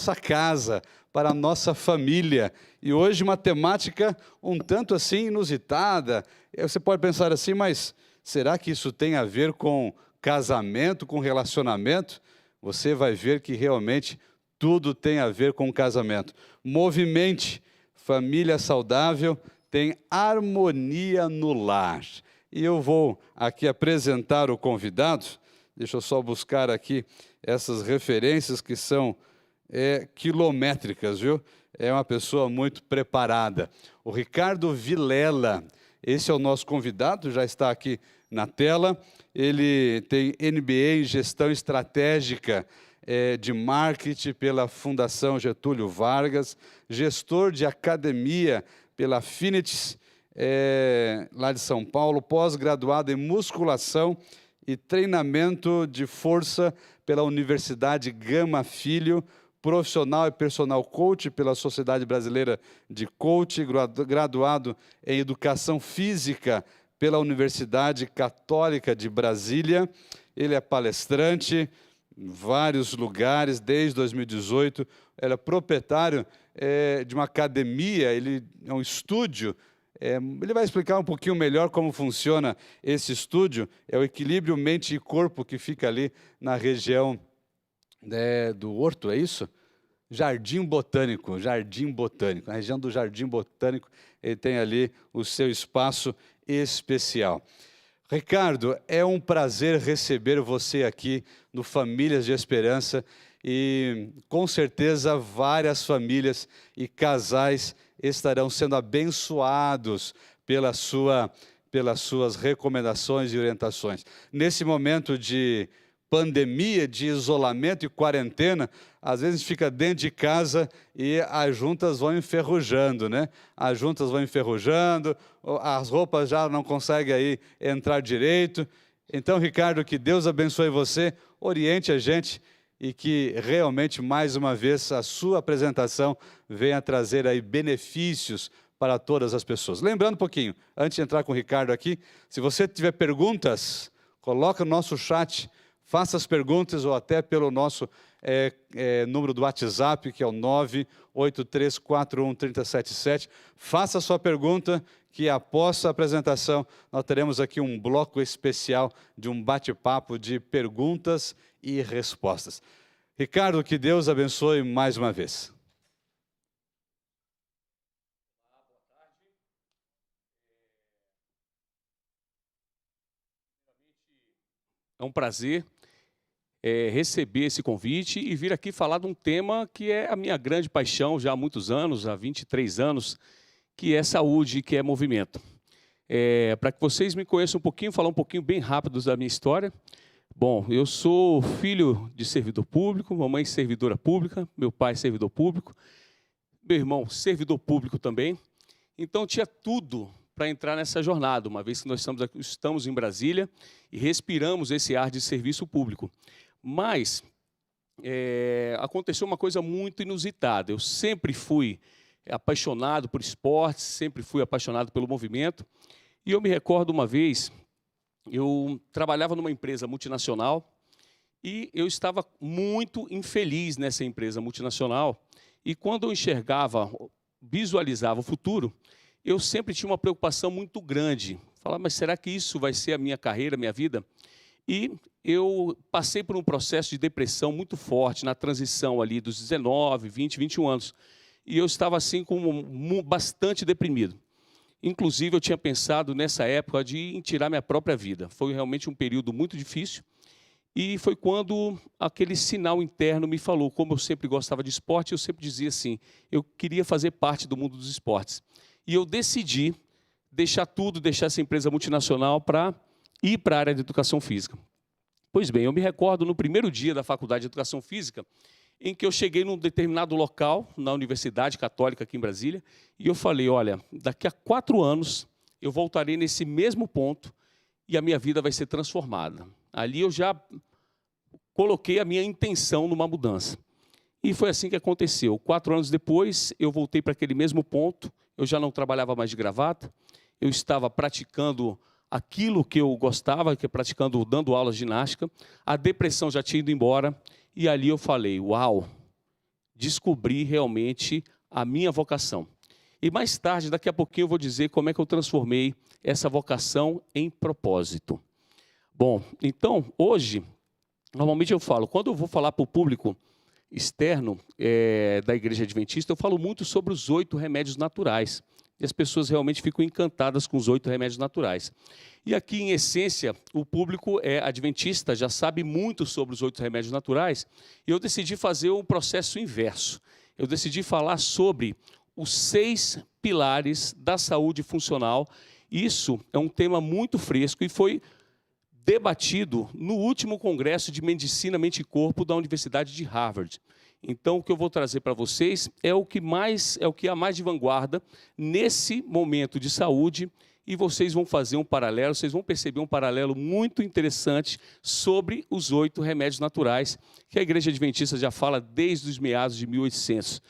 nossa casa, para a nossa família. E hoje uma temática um tanto assim inusitada. Você pode pensar assim, mas será que isso tem a ver com casamento, com relacionamento? Você vai ver que realmente tudo tem a ver com casamento. Movimente, família saudável, tem harmonia no lar. E eu vou aqui apresentar o convidado. Deixa eu só buscar aqui essas referências que são quilométricas, viu? É uma pessoa muito preparada. O Ricardo Vilela, esse é o nosso convidado, já está aqui na tela. Ele tem MBA em Gestão Estratégica de Marketing pela Fundação Getúlio Vargas, gestor de academia pela Affinities, lá de São Paulo, pós-graduado em Musculação e Treinamento de Força pela Universidade Gama Filho, profissional e personal coach pela Sociedade Brasileira de Coach, graduado em Educação Física pela Universidade Católica de Brasília. Ele é palestrante em vários lugares, desde 2018. Ele é proprietário de uma academia, ele é um estúdio. Ele vai explicar um pouquinho melhor como funciona esse estúdio. É o Equilíbrio Mente e Corpo, que fica ali na região do Horto, é isso? Jardim Botânico, na região do Jardim Botânico, ele tem ali o seu espaço especial. Ricardo, é um prazer receber você aqui no Famílias de Esperança e, com certeza, várias famílias e casais estarão sendo abençoados pelas suas recomendações e orientações. Nesse momento de pandemia, de isolamento e quarentena, às vezes fica dentro de casa e as juntas vão enferrujando, né? As juntas vão enferrujando, as roupas já não conseguem aí entrar direito. Então, Ricardo, que Deus abençoe você, oriente a gente e que realmente, mais uma vez, a sua apresentação venha trazer aí benefícios para todas as pessoas. Lembrando um pouquinho, antes de entrar com o Ricardo aqui, se você tiver perguntas, coloca no nosso chat, faça as perguntas ou até pelo nosso número do WhatsApp, que é o 983413077. Faça a sua pergunta, que após a apresentação nós teremos aqui um bloco especial de um bate-papo de perguntas e respostas. Ricardo, que Deus abençoe mais uma vez. É um prazer receber esse convite e vir aqui falar de um tema que é a minha grande paixão já há muitos anos, há 23 anos, que é saúde, que é movimento. Para que vocês me conheçam um pouquinho, falar um pouquinho bem rápido da minha história. Bom, eu sou filho de servidor público, mamãe servidora pública, meu pai servidor público, meu irmão servidor público também. Então tinha tudo para entrar nessa jornada, uma vez que nós estamos em Brasília e respiramos esse ar de serviço público. Mas aconteceu uma coisa muito inusitada. Eu sempre fui apaixonado por esportes, sempre fui apaixonado pelo movimento. E eu me recordo uma vez, eu trabalhava numa empresa multinacional e eu estava muito infeliz nessa empresa multinacional. E quando eu enxergava, visualizava o futuro, eu sempre tinha uma preocupação muito grande. Falava, mas será que isso vai ser a minha carreira, a minha vida? E eu passei por um processo de depressão muito forte na transição ali dos 19, 20, 21 anos. E eu estava assim bastante deprimido. Inclusive, eu tinha pensado nessa época em tirar minha própria vida. Foi realmente um período muito difícil. E foi quando aquele sinal interno me falou, como eu sempre gostava de esporte, eu sempre dizia assim, eu queria fazer parte do mundo dos esportes. E eu decidi deixar tudo, deixar essa empresa multinacional para ir para a área de educação física. Pois bem, eu me recordo no primeiro dia da faculdade de educação física, em que eu cheguei num determinado local, na Universidade Católica aqui em Brasília, e eu falei, olha, daqui a 4 anos eu voltarei nesse mesmo ponto e a minha vida vai ser transformada. Ali eu já coloquei a minha intenção numa mudança. E foi assim que aconteceu. 4 anos depois, eu voltei para aquele mesmo ponto, eu já não trabalhava mais de gravata, eu estava praticando aquilo que eu gostava, que é praticando, dando aulas de ginástica, a depressão já tinha ido embora, e ali eu falei, uau, descobri realmente a minha vocação. E mais tarde, daqui a pouquinho, eu vou dizer como é que eu transformei essa vocação em propósito. Bom, então, hoje, normalmente eu falo, quando eu vou falar para o público externo da Igreja Adventista, eu falo muito sobre os 8 remédios naturais. E as pessoas realmente ficam encantadas com os 8 remédios naturais. E aqui, em essência, o público adventista, já sabe muito sobre os 8 remédios naturais, e eu decidi fazer um processo inverso. Eu decidi falar sobre os 6 pilares da saúde funcional. Isso é um tema muito fresco e foi debatido no último Congresso de Medicina, Mente e Corpo da Universidade de Harvard. Então, o que eu vou trazer para vocês é o que há mais de vanguarda nesse momento de saúde, e vocês vão fazer um paralelo, vocês vão perceber um paralelo muito interessante sobre os 8 remédios naturais, que a Igreja Adventista já fala desde os meados de 1800,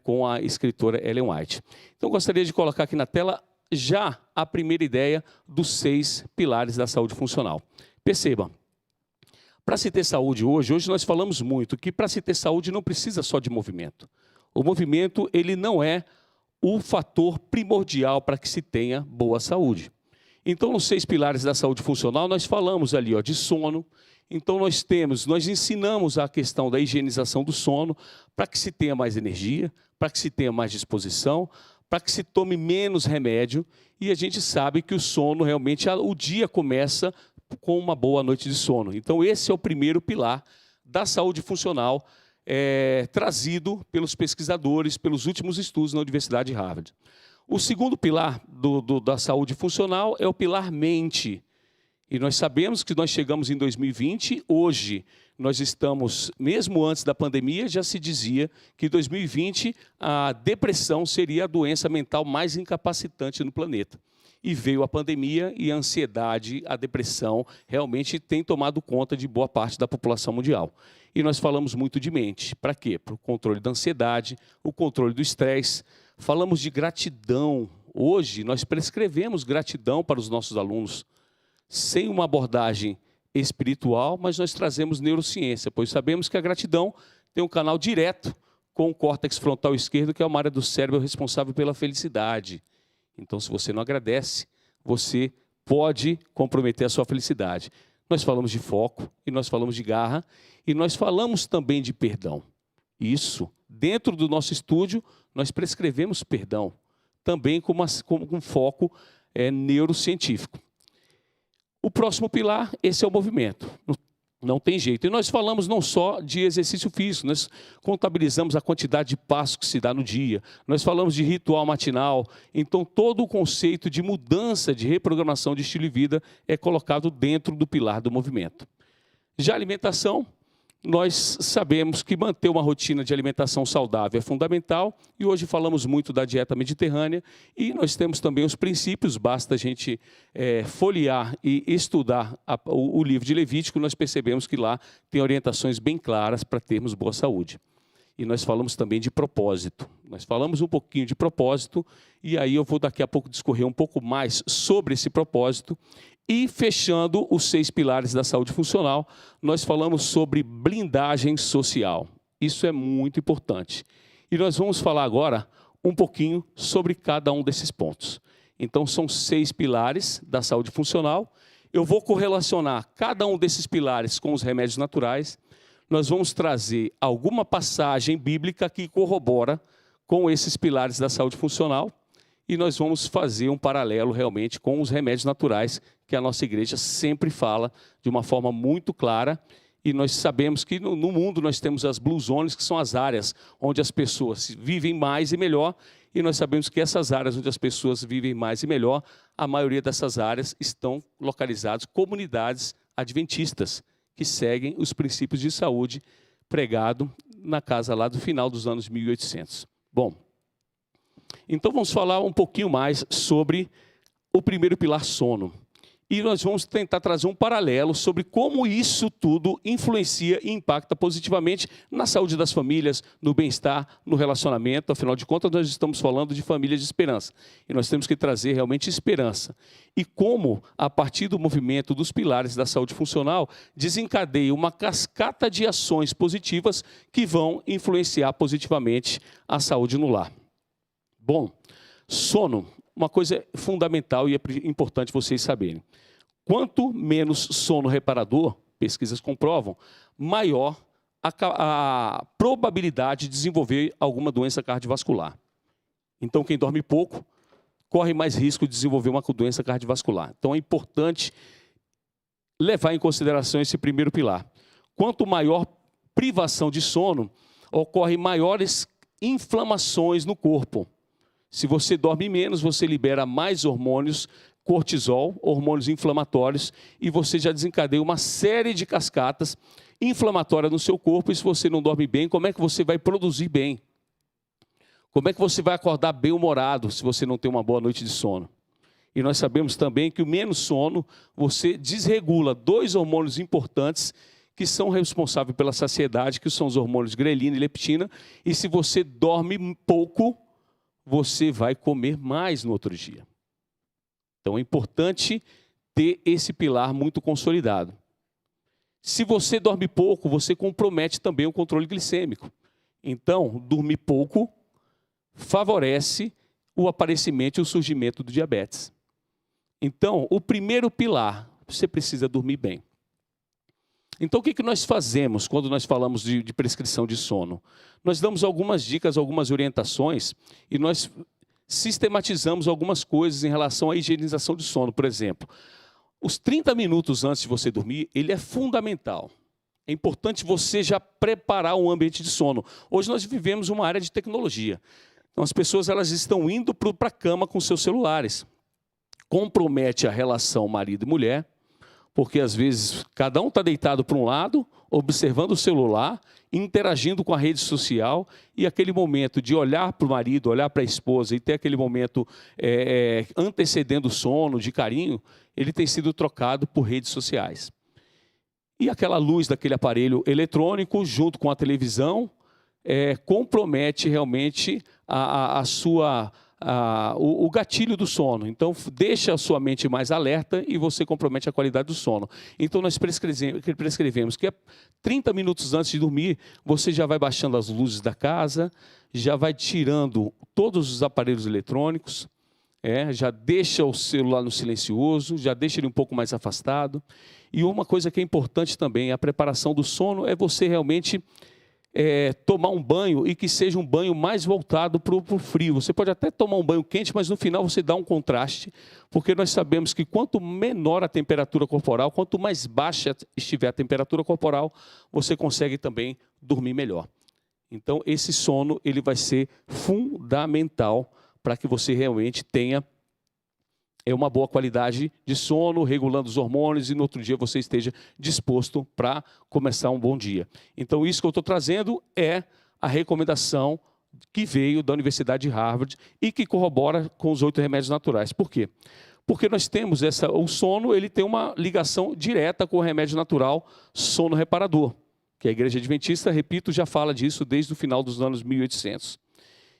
com a escritora Ellen White. Então, eu gostaria de colocar aqui na tela já a primeira ideia dos 6 pilares da saúde funcional. Perceba, para se ter saúde hoje nós falamos muito que para se ter saúde não precisa só de movimento. O movimento, ele não é o fator primordial para que se tenha boa saúde. Então, nos 6 pilares da saúde funcional, nós falamos ali de sono. Então, nós ensinamos a questão da higienização do sono para que se tenha mais energia, para que se tenha mais disposição, para que se tome menos remédio. E a gente sabe que o sono, realmente, o dia começa com uma boa noite de sono. Então, esse é o primeiro pilar da saúde funcional, trazido pelos pesquisadores, pelos últimos estudos na Universidade de Harvard. O segundo pilar da saúde funcional é o pilar mente. E nós sabemos que nós chegamos em 2020, hoje nós estamos, mesmo antes da pandemia, já se dizia que em 2020 a depressão seria a doença mental mais incapacitante no planeta. E veio a pandemia e a ansiedade, a depressão, realmente tem tomado conta de boa parte da população mundial. E nós falamos muito de mente. Para quê? Para o controle da ansiedade, o controle do estresse. Falamos de gratidão. Hoje, nós prescrevemos gratidão para os nossos alunos, sem uma abordagem espiritual, mas nós trazemos neurociência, pois sabemos que a gratidão tem um canal direto com o córtex frontal esquerdo, que é uma área do cérebro responsável pela felicidade. Então, se você não agradece, você pode comprometer a sua felicidade. Nós falamos de foco, e nós falamos de garra, e nós falamos também de perdão. Isso, dentro do nosso estúdio, nós prescrevemos perdão, também com um foco neurocientífico. O próximo pilar, esse é o movimento. Não tem jeito. E nós falamos não só de exercício físico, nós contabilizamos a quantidade de passos que se dá no dia, nós falamos de ritual matinal. Então, todo o conceito de mudança, de reprogramação de estilo de vida é colocado dentro do pilar do movimento. Já a alimentação, nós sabemos que manter uma rotina de alimentação saudável é fundamental, e hoje falamos muito da dieta mediterrânea, e nós temos também os princípios, basta a gente folhear e estudar o livro de Levítico, nós percebemos que lá tem orientações bem claras para termos boa saúde. E nós falamos também de propósito. Nós falamos um pouquinho de propósito, e aí eu vou daqui a pouco discorrer um pouco mais sobre esse propósito. E fechando os 6 pilares da saúde funcional, nós falamos sobre blindagem social. Isso é muito importante. E nós vamos falar agora um pouquinho sobre cada um desses pontos. Então, são 6 pilares da saúde funcional. Eu vou correlacionar cada um desses pilares com os remédios naturais. Nós vamos trazer alguma passagem bíblica que corrobora com esses pilares da saúde funcional. E nós vamos fazer um paralelo realmente com os remédios naturais, que a nossa igreja sempre fala de uma forma muito clara. E nós sabemos que no mundo nós temos as Blue Zones, que são as áreas onde as pessoas vivem mais e melhor. E nós sabemos que essas áreas onde as pessoas vivem mais e melhor, a maioria dessas áreas estão localizadas comunidades adventistas, que seguem os princípios de saúde pregado na casa lá do final dos anos 1800. Bom, então vamos falar um pouquinho mais sobre o primeiro pilar, sono. E nós vamos tentar trazer um paralelo sobre como isso tudo influencia e impacta positivamente na saúde das famílias, no bem-estar, no relacionamento. Afinal de contas, nós estamos falando de famílias de esperança. E nós temos que trazer realmente esperança. E como, a partir do movimento dos pilares da saúde funcional, desencadeia uma cascata de ações positivas que vão influenciar positivamente a saúde no lar. Bom, sono. Uma coisa fundamental e é importante vocês saberem. Quanto menos sono reparador, pesquisas comprovam, maior a probabilidade de desenvolver alguma doença cardiovascular. Então, quem dorme pouco, corre mais risco de desenvolver uma doença cardiovascular. Então, é importante levar em consideração esse primeiro pilar. Quanto maior privação de sono, ocorrem maiores inflamações no corpo. Se você dorme menos, você libera mais hormônios, cortisol, hormônios inflamatórios, e você já desencadeia uma série de cascatas inflamatórias no seu corpo. E se você não dorme bem, como é que você vai produzir bem? Como é que você vai acordar bem-humorado se você não tem uma boa noite de sono? E nós sabemos também que o menos sono, você desregula 2 hormônios importantes que são responsáveis pela saciedade, que são os hormônios grelina e leptina. E se você dorme pouco, você vai comer mais no outro dia. Então é importante ter esse pilar muito consolidado. Se você dorme pouco, você compromete também o controle glicêmico. Então, dormir pouco favorece o aparecimento e o surgimento do diabetes. Então, o primeiro pilar, você precisa dormir bem. Então, o que nós fazemos quando nós falamos de prescrição de sono? Nós damos algumas dicas, algumas orientações, e nós sistematizamos algumas coisas em relação à higienização de sono. Por exemplo, os 30 minutos antes de você dormir, ele é fundamental. É importante você já preparar um ambiente de sono. Hoje nós vivemos uma área de tecnologia. Então, as pessoas elas estão indo para a cama com seus celulares. Compromete a relação marido e mulher, porque às vezes cada um está deitado para um lado, observando o celular, interagindo com a rede social, e aquele momento de olhar para o marido, olhar para a esposa e ter aquele momento antecedendo o sono, de carinho, ele tem sido trocado por redes sociais. E aquela luz daquele aparelho eletrônico, junto com a televisão, compromete realmente o gatilho do sono. Então, deixa a sua mente mais alerta e você compromete a qualidade do sono. Então, nós prescrevemos que 30 minutos antes de dormir, você já vai baixando as luzes da casa, já vai tirando todos os aparelhos eletrônicos, já deixa o celular no silencioso, já deixa ele um pouco mais afastado. E uma coisa que é importante também, a preparação do sono, é você realmente tomar um banho e que seja um banho mais voltado para o frio. Você pode até tomar um banho quente, mas no final você dá um contraste, porque nós sabemos que quanto menor a temperatura corporal, quanto mais baixa estiver a temperatura corporal, você consegue também dormir melhor. Então, esse sono ele vai ser fundamental para que você realmente tenha uma boa qualidade de sono, regulando os hormônios, e no outro dia você esteja disposto para começar um bom dia. Então, isso que eu estou trazendo é a recomendação que veio da Universidade de Harvard e que corrobora com os 8 remédios naturais. Por quê? Porque nós temos o sono, ele tem uma ligação direta com o remédio natural sono reparador, que a Igreja Adventista, repito, já fala disso desde o final dos anos 1800.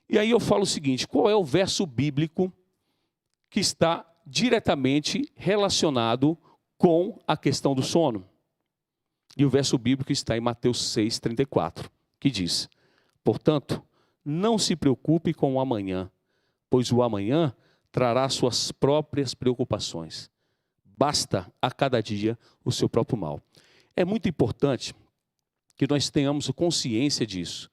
E aí eu falo o seguinte, qual é o verso bíblico que está diretamente relacionado com a questão do sono? E o verso bíblico está em Mateus 6,34, que diz: portanto, não se preocupe com o amanhã, pois o amanhã trará suas próprias preocupações. Basta a cada dia o seu próprio mal. É muito importante que nós tenhamos consciência disso.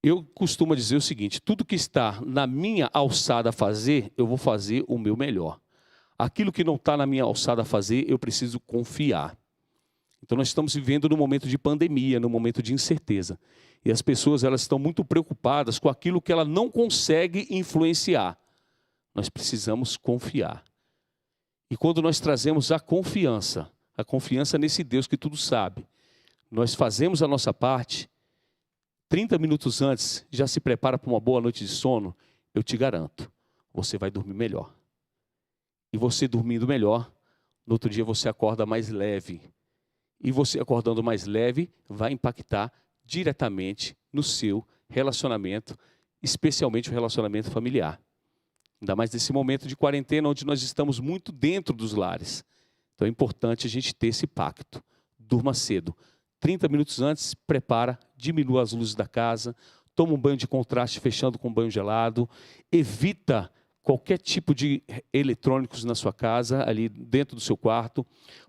Eu costumo dizer o seguinte, tudo que está na minha alçada a fazer, eu vou fazer o meu melhor. Aquilo que não está na minha alçada a fazer, eu preciso confiar. Então nós estamos vivendo num momento de pandemia, num momento de incerteza. E as pessoas elas estão muito preocupadas com aquilo que ela não consegue influenciar. Nós precisamos confiar. E quando nós trazemos a confiança nesse Deus que tudo sabe, nós fazemos a nossa parte, 30 minutos antes, já se prepara para uma boa noite de sono, eu te garanto, você vai dormir melhor. E você dormindo melhor, no outro dia você acorda mais leve. E você acordando mais leve vai impactar diretamente no seu relacionamento, especialmente o relacionamento familiar. Ainda mais nesse momento de quarentena, onde nós estamos muito dentro dos lares. Então é importante a gente ter esse pacto. Durma cedo. 30 minutos antes, prepara, diminua as luzes da casa, toma um banho de contraste fechando com um banho gelado, evita qualquer tipo de eletrônicos na sua casa, ali dentro do seu quarto.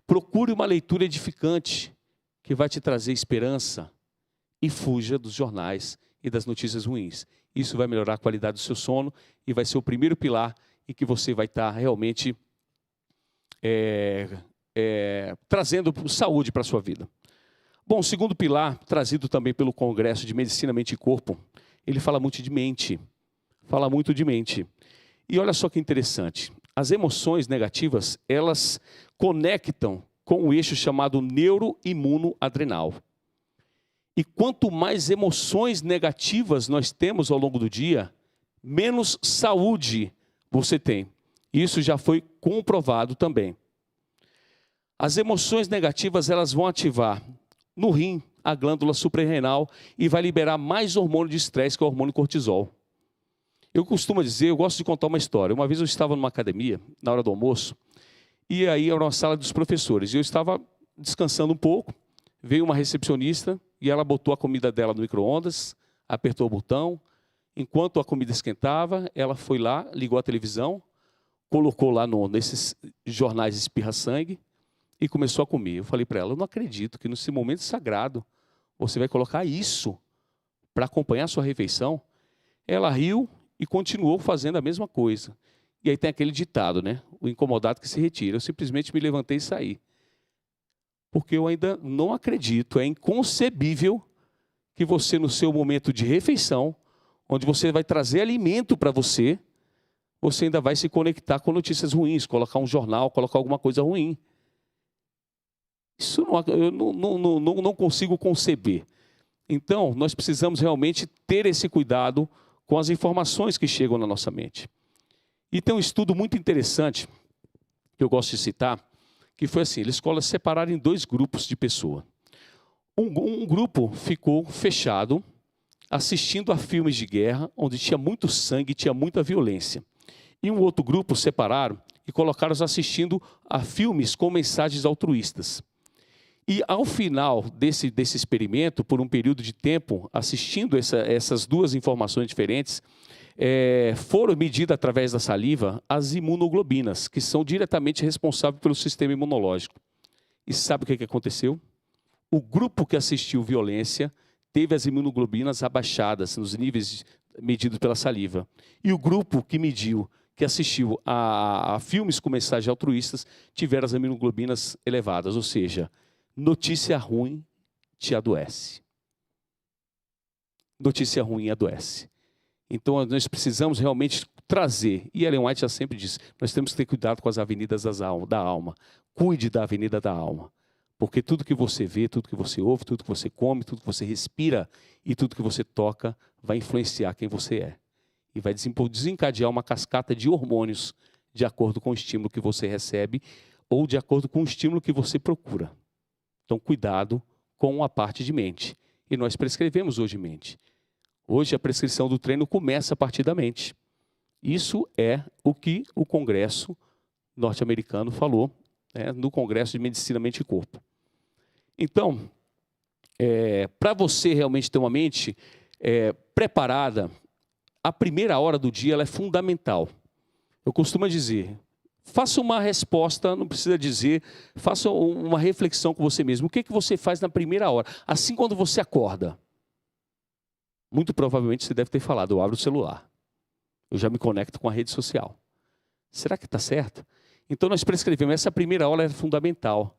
Procure uma leitura edificante, que vai te trazer esperança, e fuja dos jornais e das notícias ruins. Isso vai melhorar a qualidade do seu sono e vai ser o primeiro pilar em que você vai estar realmente trazendo saúde para a sua vida. Bom, o segundo pilar, trazido também pelo Congresso de Medicina, Mente e Corpo, ele fala muito de mente. Fala muito de mente. E olha só que interessante. As emoções negativas, elas conectam com o eixo chamado neuroimunoadrenal. E quanto mais emoções negativas nós temos ao longo do dia, menos saúde você tem. Isso já foi comprovado também. As emoções negativas, elas vão ativar no rim a glândula suprarrenal e vai liberar mais hormônio de estresse, que é o hormônio cortisol. Eu costumo dizer, eu gosto de contar uma história. Uma vez eu estava numa academia, na hora do almoço, e aí era uma sala dos professores. E eu estava descansando um pouco, veio uma recepcionista e ela botou a comida dela no micro-ondas, apertou o botão. Enquanto a comida esquentava, ela foi lá, ligou a televisão, colocou lá nesses jornais espirra-sangue e começou a comer. Eu falei para ela, eu não acredito que nesse momento sagrado você vai colocar isso para acompanhar a sua refeição. Ela riu e continuou fazendo a mesma coisa. E aí tem aquele ditado, né? O incomodado que se retira. Eu simplesmente me levantei e saí. Porque eu ainda não acredito, é inconcebível que você, no seu momento de refeição, onde você vai trazer alimento para você, você ainda vai se conectar com notícias ruins, colocar um jornal, colocar alguma coisa ruim. Isso eu não consigo conceber. Então, nós precisamos realmente ter esse cuidado com as informações que chegam na nossa mente. E tem um estudo muito interessante, que eu gosto de citar, que foi assim, eles separaram em 2 grupos de pessoas. Um grupo ficou fechado, assistindo a filmes de guerra, onde tinha muito sangue, tinha muita violência. E um outro grupo separaram e colocaram-os assistindo a filmes com mensagens altruístas. E ao final desse experimento, por um período de tempo, assistindo essas 2 informações diferentes, foram medidas através da saliva as imunoglobinas, que são diretamente responsáveis pelo sistema imunológico. E sabe o que aconteceu? O grupo que assistiu violência teve as imunoglobinas abaixadas nos níveis medidos pela saliva. E o grupo que assistiu a filmes com mensagens altruístas, tiveram as imunoglobinas elevadas, ou seja, notícia ruim te adoece. Notícia ruim adoece. Então, nós precisamos realmente trazer, e Ellen White já sempre disse, nós temos que ter cuidado com as avenidas da alma. Cuide da avenida da alma. Porque tudo que você vê, tudo que você ouve, tudo que você come, tudo que você respira e tudo que você toca vai influenciar quem você é. E vai desencadear uma cascata de hormônios de acordo com o estímulo que você recebe ou de acordo com o estímulo que você procura. Então, cuidado com a parte de mente. E nós prescrevemos hoje mente. Hoje, a prescrição do treino começa a partir da mente. Isso é o que o Congresso norte-americano falou, né, no Congresso de Medicina, Mente e Corpo. Então, para você realmente ter uma mente preparada, a primeira hora do dia ela é fundamental. Eu costumo dizer, faça uma resposta, não precisa dizer, faça uma reflexão com você mesmo. O que você faz na primeira hora? Assim, quando você acorda, muito provavelmente você deve ter falado, eu abro o celular, eu já me conecto com a rede social. Será que está certo? Então nós prescrevemos, essa primeira hora é fundamental.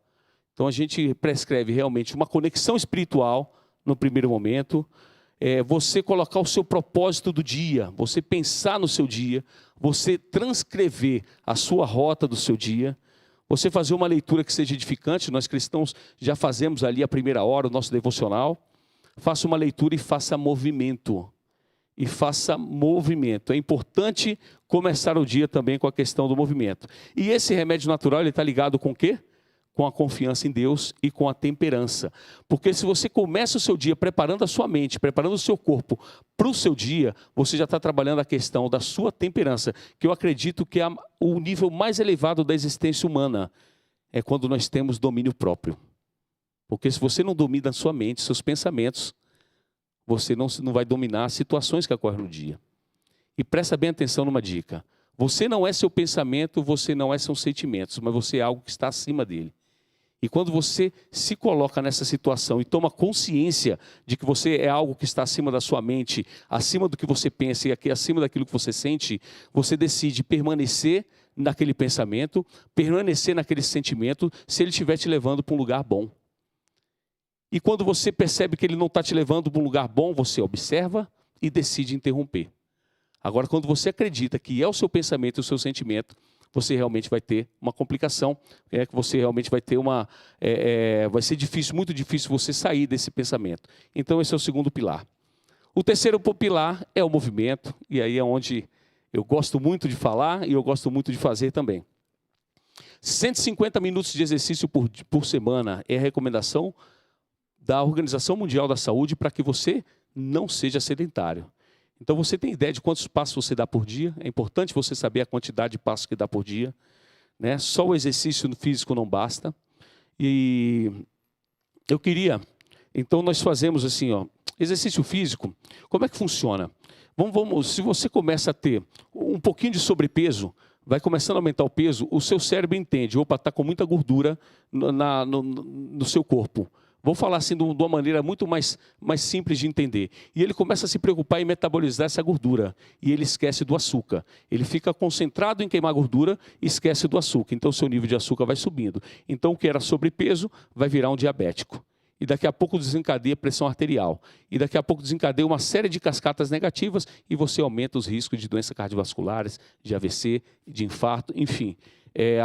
Então a gente prescreve realmente uma conexão espiritual no primeiro momento, você colocar o seu propósito do dia, você pensar no seu dia, você transcrever a sua rota do seu dia, você fazer uma leitura que seja edificante, nós cristãos já fazemos ali a primeira hora, o nosso devocional, faça uma leitura e faça movimento. e faça movimento. É importante começar o dia também com a questão do movimento. E esse remédio natural, ele está ligado com o quê? Com a confiança em Deus e com a temperança. Porque se você começa o seu dia preparando a sua mente, preparando o seu corpo para o seu dia, você já está trabalhando a questão da sua temperança, que eu acredito que é o nível mais elevado da existência humana. É quando nós temos domínio próprio. Porque se você não domina a sua mente, seus pensamentos, você não vai dominar as situações que ocorrem no dia. E presta bem atenção numa dica. Você não é seu pensamento, você não é seus sentimentos, mas você é algo que está acima dele. E quando você se coloca nessa situação e toma consciência de que você é algo que está acima da sua mente, acima do que você pensa e acima daquilo que você sente, você decide permanecer naquele pensamento, permanecer naquele sentimento, se ele estiver te levando para um lugar bom. E quando você percebe que ele não está te levando para um lugar bom, você observa e decide interromper. Agora, quando você acredita que é o seu pensamento e o seu sentimento, você realmente vai ter uma complicação, que você realmente vai ter vai ser difícil, muito difícil você sair desse pensamento. Então, esse é o segundo pilar. O terceiro pilar é o movimento, e aí é onde eu gosto muito de falar e eu gosto muito de fazer também. 150 minutos de exercício por semana é a recomendação da Organização Mundial da Saúde para que você não seja sedentário. Então, você tem ideia de quantos passos você dá por dia? É importante você saber a quantidade de passos que dá por dia, né? Só o exercício físico não basta. E eu queria, então nós fazemos assim, ó, exercício físico, como é que funciona? Se você começa a ter um pouquinho de sobrepeso, vai começando a aumentar o peso, o seu cérebro entende, opa, está com muita gordura no seu corpo. Vou falar assim de uma maneira muito mais simples de entender. E ele começa a se preocupar em metabolizar essa gordura. E ele esquece do açúcar. Ele fica concentrado em queimar gordura e esquece do açúcar. Então, o seu nível de açúcar vai subindo. Então, o que era sobrepeso vai virar um diabético. E daqui a pouco desencadeia pressão arterial. E daqui a pouco desencadeia uma série de cascatas negativas e você aumenta os riscos de doenças cardiovasculares, de AVC, de infarto, enfim.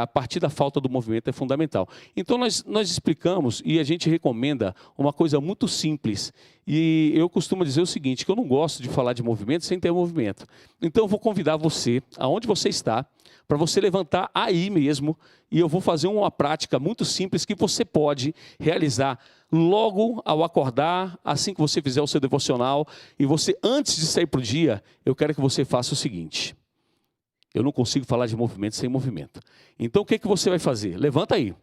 A partir da falta do movimento é fundamental. Então, nós explicamos e a gente recomenda uma coisa muito simples. E eu costumo dizer o seguinte, que eu não gosto de falar de movimento sem ter movimento. Então, eu vou convidar você, aonde você está, para você levantar aí mesmo, e eu vou fazer uma prática muito simples que você pode realizar logo ao acordar, assim que você fizer o seu devocional, e você, antes de sair para o dia, eu quero que você faça o seguinte. Eu não consigo falar de movimento sem movimento. Então, o que você vai fazer? Levanta aí.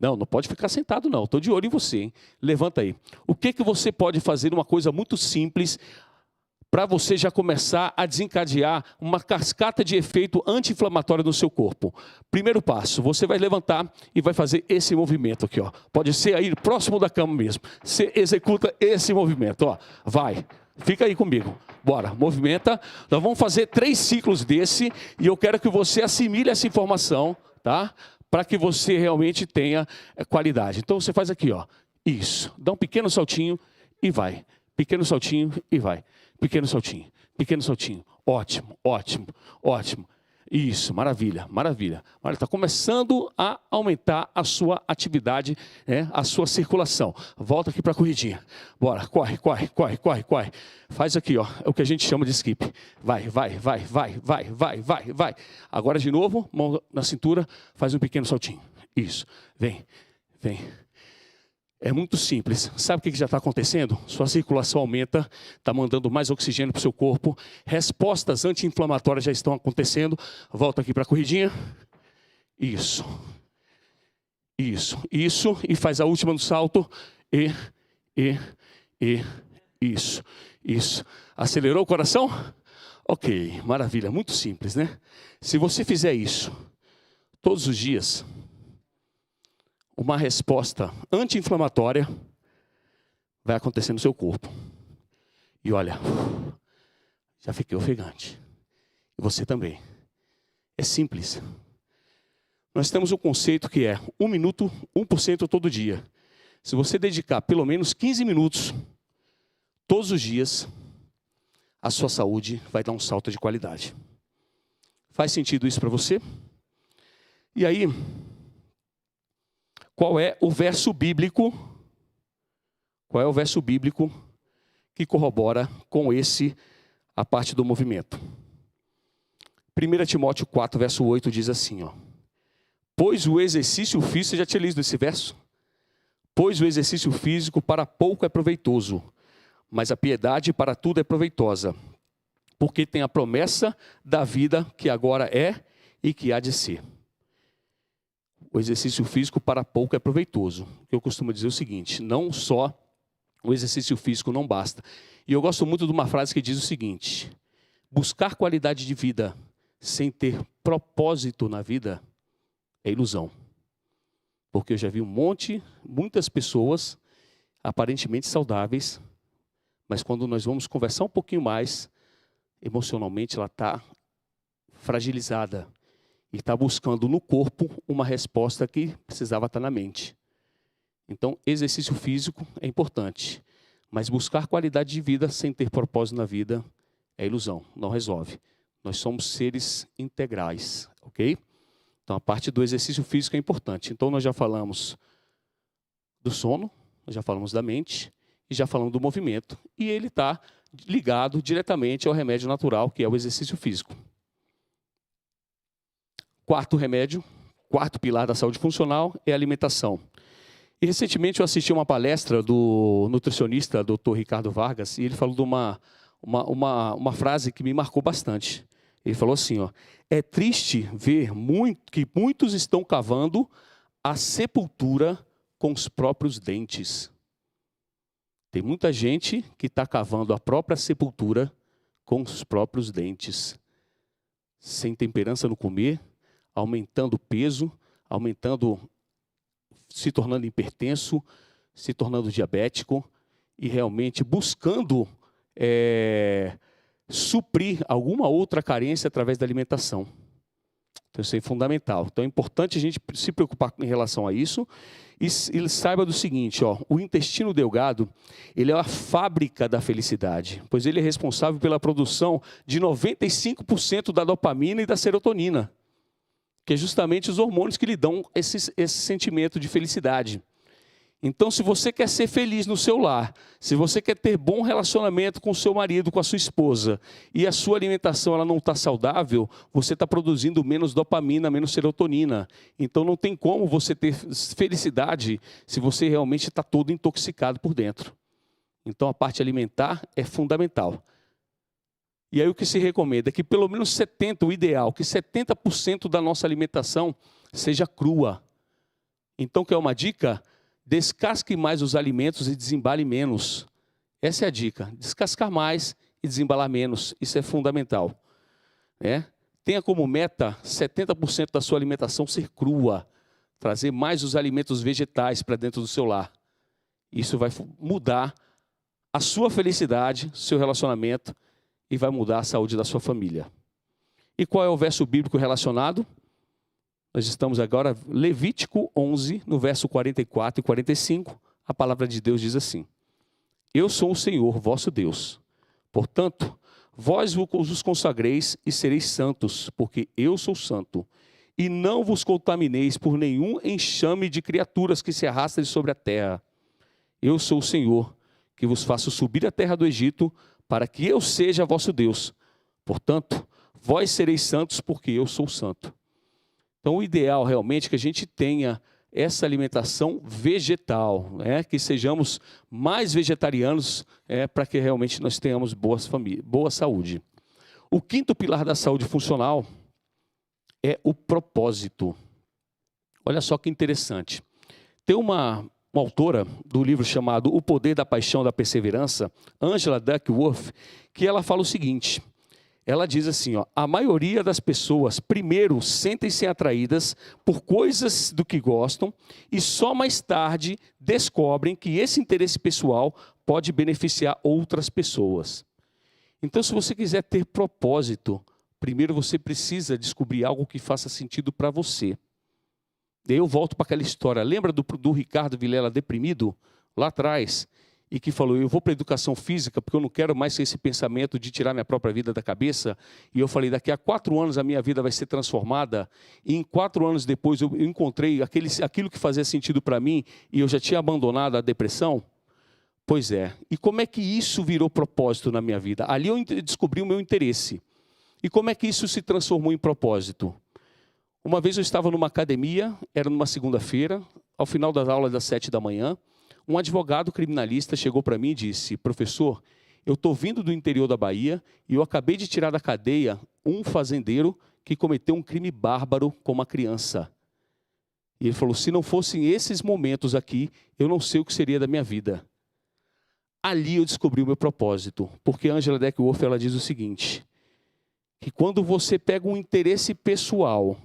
Não pode ficar sentado, não. Estou de olho em você, hein? Levanta aí. O que você pode fazer? Uma coisa muito simples para você já começar a desencadear uma cascata de efeito anti-inflamatório no seu corpo. Primeiro passo, você vai levantar e vai fazer esse movimento aqui, ó. Pode ser aí próximo da cama mesmo. Você executa esse movimento, ó. Vai. Fica aí comigo. Bora, movimenta. Nós vamos fazer 3 ciclos desse e eu quero que você assimile essa informação, tá? Para que você realmente tenha qualidade. Então você faz aqui, ó. Isso. Dá um pequeno saltinho e vai. Pequeno saltinho e vai. Pequeno saltinho. Pequeno saltinho. Ótimo, ótimo, ótimo. Isso, maravilha, maravilha. Olha, está começando a aumentar a sua atividade, né, a sua circulação. Volta aqui para a corridinha. Bora, corre, corre, corre, corre, corre. Faz aqui, ó, é o que a gente chama de skip. Vai, vai, vai, vai, vai, vai, vai, vai. Agora de novo, mão na cintura, faz um pequeno saltinho. Isso, vem, vem. É muito simples. Sabe o que já está acontecendo? Sua circulação aumenta, está mandando mais oxigênio para o seu corpo. Respostas anti-inflamatórias já estão acontecendo. Volta aqui para a corridinha. Isso. Isso. Isso. E faz a última no salto. Isso. Isso. Acelerou o coração? Ok. Maravilha. Muito simples, né? Se você fizer isso todos os dias, uma resposta anti-inflamatória vai acontecer no seu corpo. E olha, já fiquei ofegante. E você também. É simples. Nós temos um conceito que é 1 minuto, 1% todo dia. Se você dedicar pelo menos 15 minutos, todos os dias, a sua saúde vai dar um salto de qualidade. Faz sentido isso para você? E aí, qual é o verso bíblico? Qual é o verso bíblico que corrobora com esse a parte do movimento. 1 Timóteo 4, verso 8 diz assim, ó. Pois o exercício físico, você já tinha lido esse verso? Pois o exercício físico para pouco é proveitoso, mas a piedade para tudo é proveitosa, porque tem a promessa da vida que agora é e que há de ser. O exercício físico para pouco é proveitoso. O que eu costumo dizer é o seguinte, não só o exercício físico não basta. E eu gosto muito de uma frase que diz o seguinte, buscar qualidade de vida sem ter propósito na vida é ilusão. Porque eu já vi muitas pessoas aparentemente saudáveis, mas quando nós vamos conversar um pouquinho mais, emocionalmente ela está fragilizada e está buscando no corpo uma resposta que precisava estar na mente. Então, exercício físico é importante, mas buscar qualidade de vida sem ter propósito na vida é ilusão, não resolve. Nós somos seres integrais, ok? Então, a parte do exercício físico é importante. Então, nós já falamos do sono, nós já falamos da mente e já falamos do movimento. E ele está ligado diretamente ao remédio natural, que é o exercício físico. Quarto pilar da saúde funcional é a alimentação. E recentemente eu assisti uma palestra do nutricionista, Dr. Ricardo Vargas, e ele falou de uma frase que me marcou bastante. Ele falou assim, ó, é triste ver que muitos estão cavando a sepultura com os próprios dentes. Tem muita gente que está cavando a própria sepultura com os próprios dentes. Sem temperança no comer, aumentando o peso, se tornando hipertenso, se tornando diabético e realmente buscando suprir alguma outra carência através da alimentação. Então isso é fundamental. Então é importante a gente se preocupar em relação a isso e saiba do seguinte, ó, o intestino delgado, ele é a fábrica da felicidade, pois ele é responsável pela produção de 95% da dopamina e da serotonina, que é justamente os hormônios que lhe dão esse sentimento de felicidade. Então, se você quer ser feliz no seu lar, se você quer ter bom relacionamento com o seu marido, com a sua esposa, e a sua alimentação ela não está saudável, você está produzindo menos dopamina, menos serotonina. Então, não tem como você ter felicidade se você realmente está todo intoxicado por dentro. Então, a parte alimentar é fundamental. E aí o que se recomenda é que pelo menos 70%, o ideal, que 70% da nossa alimentação seja crua. Então, quer uma dica? Descasque mais os alimentos e desembale menos. Essa é a dica. Descascar mais e desembalar menos. Isso é fundamental. Tenha como meta 70% da sua alimentação ser crua. Trazer mais os alimentos vegetais para dentro do seu lar. Isso vai mudar a sua felicidade, seu relacionamento e vai mudar a saúde da sua família. E qual é o verso bíblico relacionado? Nós estamos agora, Levítico 11, no verso 44 e 45, a palavra de Deus diz assim, eu sou o Senhor, vosso Deus. Portanto, vós vos consagreis e sereis santos, porque eu sou santo. E não vos contamineis por nenhum enxame de criaturas que se arrastem sobre a terra. Eu sou o Senhor, que vos faço subir a terra do Egito, para que eu seja vosso Deus. Portanto, vós sereis santos, porque eu sou santo. Então, o ideal realmente é que a gente tenha essa alimentação vegetal, que sejamos mais vegetarianos, para que realmente nós tenhamos boa saúde. O quinto pilar da saúde funcional é o propósito. Olha só que interessante. Tem uma autora do livro chamado O Poder da Paixão da Perseverança, Angela Duckworth, que ela fala o seguinte, ela diz assim, ó, a maioria das pessoas primeiro sentem-se atraídas por coisas do que gostam e só mais tarde descobrem que esse interesse pessoal pode beneficiar outras pessoas. Então, se você quiser ter propósito, primeiro você precisa descobrir algo que faça sentido para você. Daí eu volto para aquela história. Lembra do Ricardo Vilela deprimido lá atrás? E que falou, eu vou para a educação física porque eu não quero mais ter esse pensamento de tirar minha própria vida da cabeça. E eu falei, daqui a 4 anos a minha vida vai ser transformada. E em 4 anos depois eu encontrei aquilo que fazia sentido para mim e eu já tinha abandonado a depressão. Pois é. E como é que isso virou propósito na minha vida? Ali eu descobri o meu interesse. E como é que isso se transformou em propósito? Uma vez eu estava numa academia, era numa segunda-feira, ao final das aulas das 7 da manhã, um advogado criminalista chegou para mim e disse: professor, eu estou vindo do interior da Bahia e eu acabei de tirar da cadeia um fazendeiro que cometeu um crime bárbaro com uma criança. E ele falou: se não fossem esses momentos aqui, eu não sei o que seria da minha vida. Ali eu descobri o meu propósito, porque Angela Duckworth, ela diz o seguinte, que quando você pega um interesse pessoal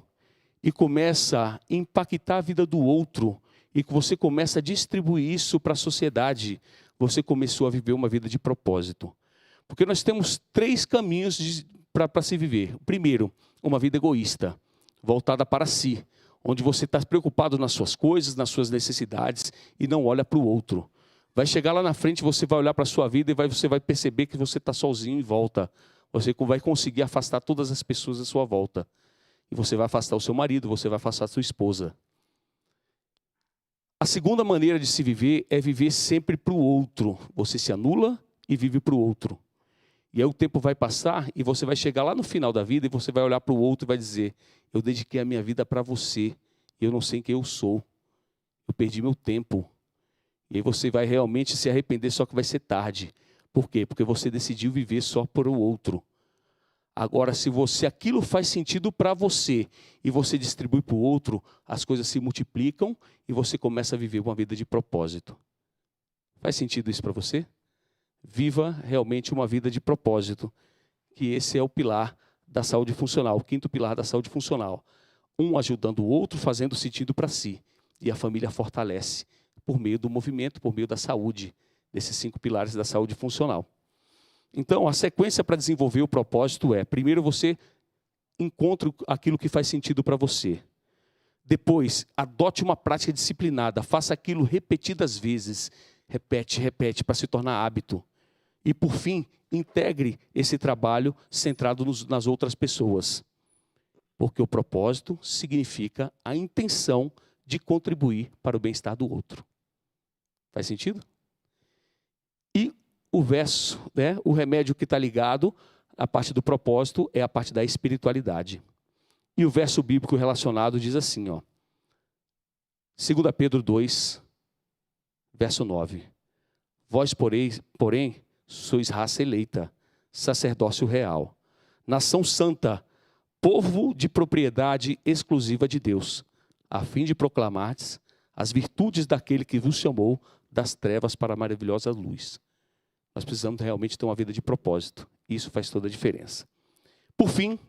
e começa a impactar a vida do outro, e que você começa a distribuir isso para a sociedade, você começou a viver uma vida de propósito. Porque nós temos 3 caminhos para se viver. O primeiro, uma vida egoísta, voltada para si, onde você está preocupado nas suas coisas, nas suas necessidades, e não olha para o outro. Vai chegar lá na frente, você vai olhar para a sua vida e você vai perceber que você está sozinho em volta. Você vai conseguir afastar todas as pessoas à sua volta. E você vai afastar o seu marido, você vai afastar a sua esposa. A segunda maneira de se viver é viver sempre para o outro. Você se anula e vive para o outro. E aí o tempo vai passar e você vai chegar lá no final da vida e você vai olhar para o outro e vai dizer: eu dediquei a minha vida para você, e eu não sei quem eu sou. Eu perdi meu tempo. E aí você vai realmente se arrepender, só que vai ser tarde. Por quê? Porque você decidiu viver só por o outro. Agora, se aquilo faz sentido para você e você distribui para o outro, as coisas se multiplicam e você começa a viver uma vida de propósito. Faz sentido isso para você? Viva realmente uma vida de propósito, que esse é o pilar da saúde funcional, o 5º pilar da saúde funcional. Um ajudando o outro, fazendo sentido para si. E a família fortalece por meio do movimento, por meio da saúde, desses 5 pilares da saúde funcional. Então, a sequência para desenvolver o propósito é: primeiro você encontre aquilo que faz sentido para você. Depois, adote uma prática disciplinada, faça aquilo repetidas vezes. Repete, para se tornar hábito. E, por fim, integre esse trabalho centrado nas outras pessoas. Porque o propósito significa a intenção de contribuir para o bem-estar do outro. Faz sentido? E o verso, o remédio que está ligado à parte do propósito é a parte da espiritualidade. E o verso bíblico relacionado diz assim, 2 Pedro 2, verso 9. Vós, porém, sois raça eleita, sacerdócio real, nação santa, povo de propriedade exclusiva de Deus, a fim de proclamardes as virtudes daquele que vos chamou das trevas para a maravilhosa luz. Nós precisamos realmente ter uma vida de propósito. Isso faz toda a diferença. Por fim,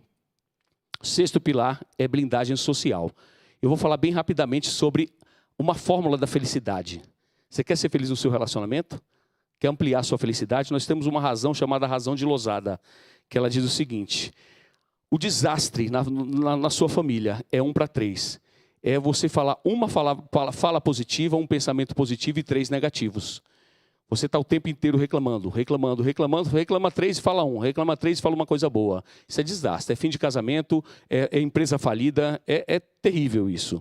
o 6º pilar é blindagem social. Eu vou falar bem rapidamente sobre uma fórmula da felicidade. Você quer ser feliz no seu relacionamento? Quer ampliar a sua felicidade? Nós temos uma razão chamada razão de Losada, que ela diz o seguinte: o desastre na sua família é 1:3. É você falar uma fala positiva, um pensamento positivo e 3 negativos. Você está o tempo inteiro reclamando, reclama 3 e fala 1, reclama 3 e fala uma coisa boa. Isso é desastre, é fim de casamento, é empresa falida, é terrível isso.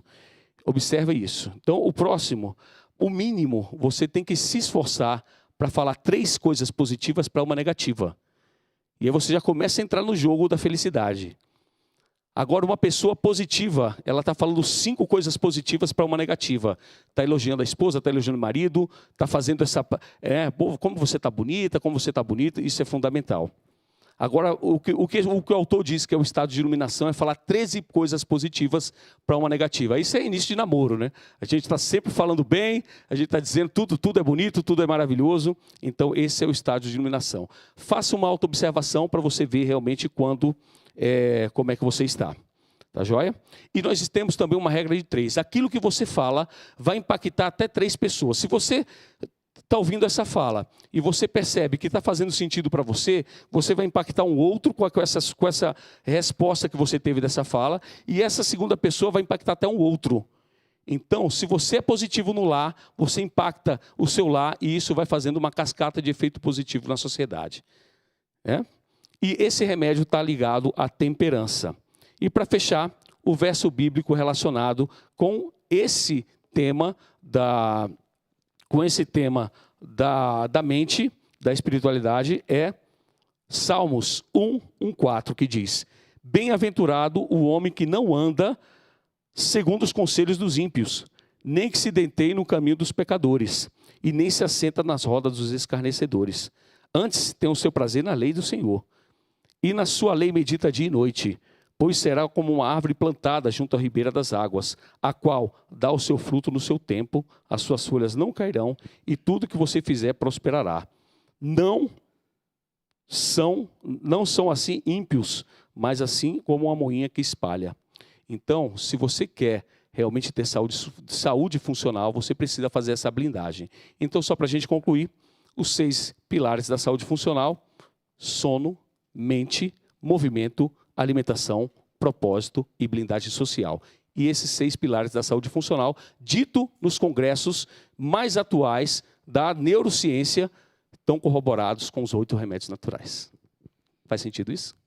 Observa isso. Então, o próximo, o mínimo, você tem que se esforçar para falar 3 coisas positivas para uma negativa. E aí você já começa a entrar no jogo da felicidade. Agora, uma pessoa positiva, ela está falando 5 coisas positivas para uma negativa. Está elogiando a esposa, está elogiando o marido, está fazendo essa... como você está bonita, isso é fundamental. Agora, o que o autor diz que é o estado de iluminação é falar 13 coisas positivas para uma negativa. Isso é início de namoro, né? A gente está sempre falando bem, a gente está dizendo tudo é bonito, tudo é maravilhoso. Então, esse é o estado de iluminação. Faça uma autoobservação para você ver realmente como é que você está. Tá joia? E nós temos também uma regra de 3. Aquilo que você fala vai impactar até 3 pessoas. Se você está ouvindo essa fala e você percebe que está fazendo sentido para você, você vai impactar um outro com essa resposta que você teve dessa fala, e essa segunda pessoa vai impactar até um outro. Então, se você é positivo no lar, você impacta o seu lar e isso vai fazendo uma cascata de efeito positivo na sociedade. E esse remédio está ligado à temperança. E para fechar, o verso bíblico relacionado com esse tema da mente, da espiritualidade, é Salmos 1:4, que diz: bem-aventurado o homem que não anda segundo os conselhos dos ímpios, nem que se detém no caminho dos pecadores, e nem se assenta nas rodas dos escarnecedores. Antes tem o seu prazer na lei do Senhor, e na sua lei medita dia e noite, pois será como uma árvore plantada junto à ribeira das águas, a qual dá o seu fruto no seu tempo, as suas folhas não cairão, e tudo que você fizer prosperará. Não são assim ímpios, mas assim como uma moinha que espalha. Então, se você quer realmente ter saúde funcional, você precisa fazer essa blindagem. Então, só para a gente concluir, os 6 pilares da saúde funcional: sono, mente, movimento, alimentação, propósito e blindagem social. E esses 6 pilares da saúde funcional, dito nos congressos mais atuais da neurociência, estão corroborados com os 8 remédios naturais. Faz sentido isso?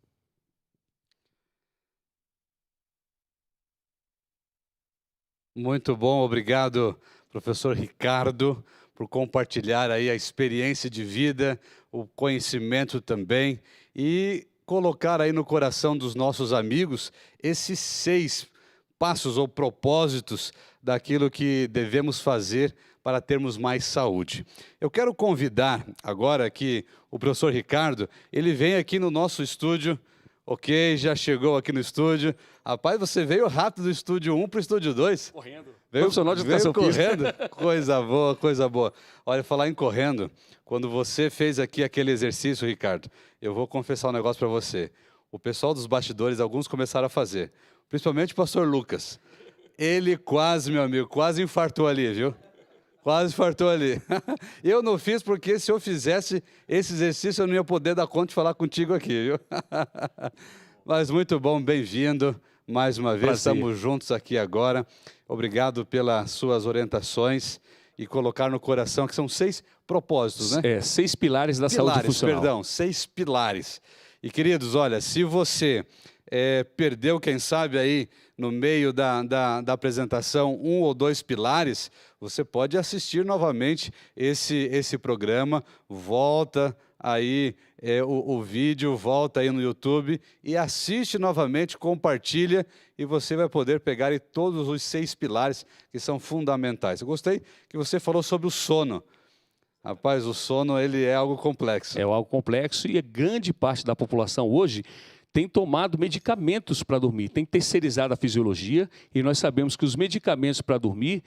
Muito bom, obrigado, professor Ricardo, por compartilhar aí a experiência de vida, o conhecimento também, e colocar aí no coração dos nossos amigos esses 6 passos ou propósitos daquilo que devemos fazer para termos mais saúde. Eu quero convidar agora que o professor Ricardo, ele vem aqui no nosso estúdio. Ok, já chegou aqui no estúdio. Rapaz, você veio rápido do estúdio 1 para o estúdio 2. Correndo. Veio correndo. Coisa boa, coisa boa. Olha, falar em correndo, quando você fez aqui aquele exercício, Ricardo, eu vou confessar um negócio para você. O pessoal dos bastidores, alguns começaram a fazer, principalmente o pastor Lucas. Ele quase, meu amigo, quase infartou ali, viu? Quase infartou ali. Eu não fiz porque se eu fizesse esse exercício eu não ia poder dar conta de falar contigo aqui, viu? Mas muito bom, bem-vindo mais uma vez. Prazer. Estamos juntos aqui agora. Obrigado pelas suas orientações e colocar no coração que são 6 propósitos, né? 6 pilares da saúde funcional. Perdão, 6 pilares. E queridos, olha, se você perdeu, quem sabe aí no meio da apresentação 1 ou 2 pilares, você pode assistir novamente esse programa, volta aí o vídeo, volta aí no YouTube e assiste novamente, compartilha e você vai poder pegar aí todos os 6 pilares que são fundamentais. Eu gostei que você falou sobre o sono. Rapaz, o sono ele é algo complexo. É algo complexo e a grande parte da população hoje tem tomado medicamentos para dormir, tem terceirizado a fisiologia e nós sabemos que os medicamentos para dormir,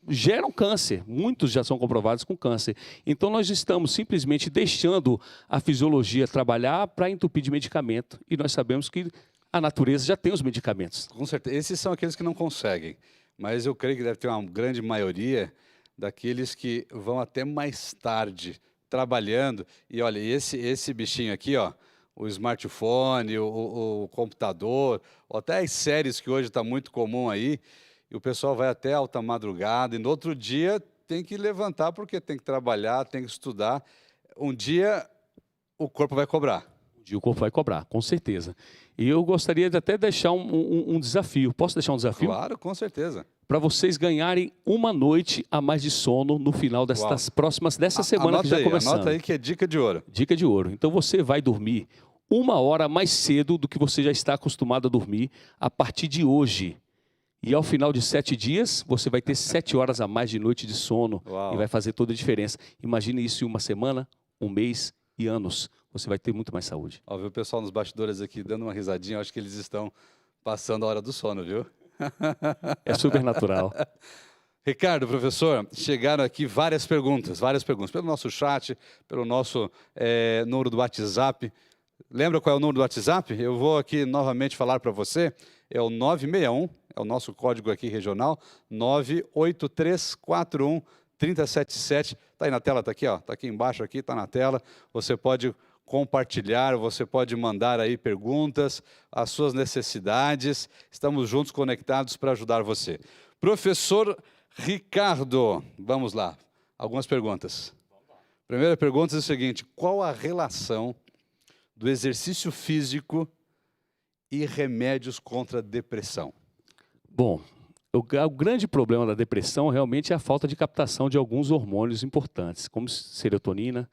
geram câncer, muitos já são comprovados com câncer. Então nós estamos simplesmente deixando a fisiologia trabalhar para entupir de medicamento e nós sabemos que a natureza já tem os medicamentos. Com certeza, esses são aqueles que não conseguem, mas eu creio que deve ter uma grande maioria daqueles que vão até mais tarde trabalhando, e olha, esse bichinho aqui, ó, o smartphone, o computador, ou até as séries que hoje está muito comum aí, e o pessoal vai até alta madrugada, e no outro dia tem que levantar porque tem que trabalhar, tem que estudar. Um dia o corpo vai cobrar. Um dia o corpo vai cobrar, com certeza. E eu gostaria de até deixar um desafio. Posso deixar um desafio? Claro, com certeza. Para vocês ganharem uma noite a mais de sono no final dessa semana que já começando. Anota aí que é dica de ouro. Dica de ouro. Então você vai dormir 1 hora mais cedo do que você já está acostumado a dormir a partir de hoje. E ao final de 7 dias, você vai ter 7 horas a mais de noite de sono. Uau. E vai fazer toda a diferença. Imagine isso em 1 semana, 1 mês e anos. Você vai ter muito mais saúde. Ó, viu o pessoal nos bastidores aqui dando uma risadinha, eu acho que eles estão passando a hora do sono, viu? É super natural. Ricardo, professor, chegaram aqui várias perguntas, pelo nosso chat, pelo nosso número do WhatsApp. Lembra qual é o número do WhatsApp? Eu vou aqui novamente falar para você, é o 961, é o nosso código aqui regional, 98341-3077, está aí na tela, está aqui, ó, está aqui embaixo, aqui, está na tela, você pode compartilhar, você pode mandar aí perguntas, as suas necessidades. Estamos juntos, conectados para ajudar você. Professor Ricardo, vamos lá. Algumas perguntas. Primeira pergunta é a seguinte: qual a relação do exercício físico e remédios contra a depressão? Bom, O grande problema da depressão realmente é a falta de captação de alguns hormônios importantes, como serotonina.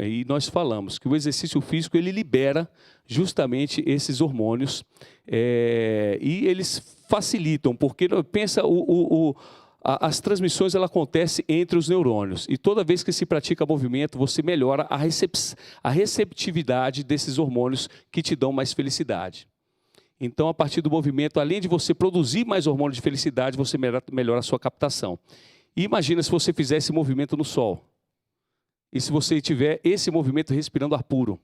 E nós falamos que o exercício físico ele libera justamente esses hormônios e eles facilitam, porque pensa as transmissões ela acontecem entre os neurônios e toda vez que se pratica movimento você melhora a receptividade desses hormônios que te dão mais felicidade. Então, a partir do movimento, além de você produzir mais hormônios de felicidade, você melhora a sua captação. E imagina se você fizer esse movimento no sol. E se você tiver esse movimento respirando ar puro.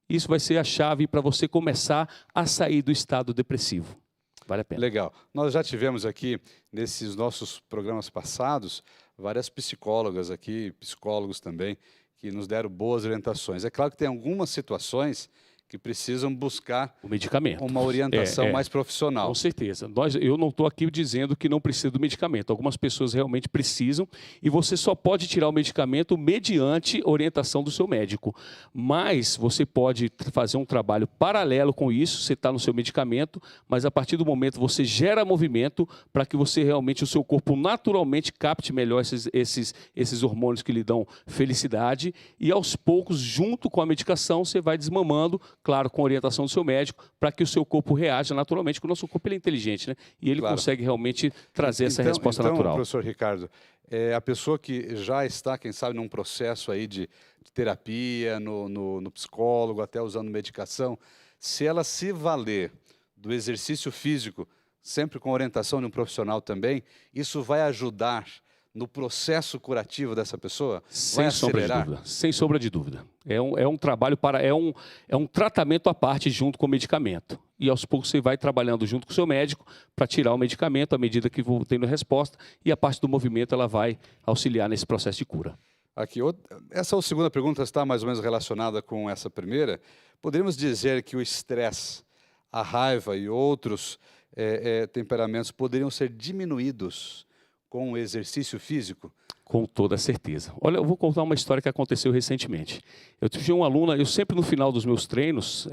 Isso vai ser a chave para você começar a sair do estado depressivo. Vale a pena. Legal. Nós já tivemos aqui, nesses nossos programas passados, várias psicólogas aqui, psicólogos também, que nos deram boas orientações. É claro que tem algumas situações que precisam buscar o medicamento, uma orientação mais profissional. Com certeza. Eu não estou aqui dizendo que não precisa do medicamento. Algumas pessoas realmente precisam e você só pode tirar o medicamento mediante orientação do seu médico. Mas você pode fazer um trabalho paralelo com isso, você está no seu medicamento, mas a partir do momento você gera movimento para que você realmente, o seu corpo naturalmente capte melhor esses hormônios que lhe dão felicidade e aos poucos, junto com a medicação, você vai desmamando, claro, com a orientação do seu médico, para que o seu corpo reaja naturalmente, porque o nosso corpo ele é inteligente, né? E ele consegue realmente trazer essa resposta natural. Professor Ricardo, a pessoa que já está, quem sabe, num processo aí de terapia, no psicólogo, até usando medicação, se ela se valer do exercício físico, sempre com orientação de um profissional também, isso vai ajudar no processo curativo dessa pessoa? Vai acelerar? Sem sombra de dúvida. É um trabalho é um tratamento à parte junto com o medicamento. E aos poucos você vai trabalhando junto com o seu médico para tirar o medicamento à medida que vou tendo resposta e a parte do movimento ela vai auxiliar nesse processo de cura. Aqui, essa segunda pergunta está mais ou menos relacionada com essa primeira. Poderíamos dizer que o estresse, a raiva e outros temperamentos poderiam ser diminuídos com o exercício físico? Com toda certeza. Olha, eu vou contar uma história que aconteceu recentemente. Eu tive uma aluna, eu sempre no final dos meus treinos,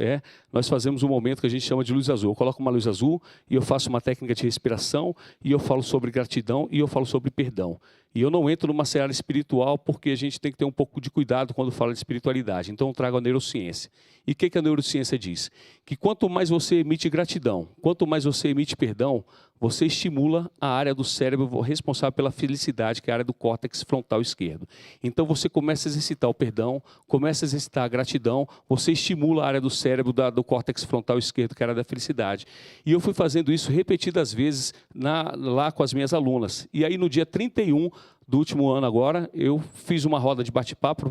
nós fazemos um momento que a gente chama de luz azul. Eu coloco uma luz azul e eu faço uma técnica de respiração e eu falo sobre gratidão e eu falo sobre perdão. E eu não entro numa seara espiritual porque a gente tem que ter um pouco de cuidado quando fala de espiritualidade. Então eu trago a neurociência. E o que a neurociência diz? Que quanto mais você emite gratidão, quanto mais você emite perdão, você estimula a área do cérebro responsável pela felicidade, que é a área do córtex frontal esquerdo. Então você começa a exercitar o perdão, começa a exercitar a gratidão, você estimula a área do cérebro do córtex frontal esquerdo, que é a área da felicidade. E eu fui fazendo isso repetidas vezes lá com as minhas alunas. E aí no dia 31 do último ano agora, eu fiz uma roda de bate-papo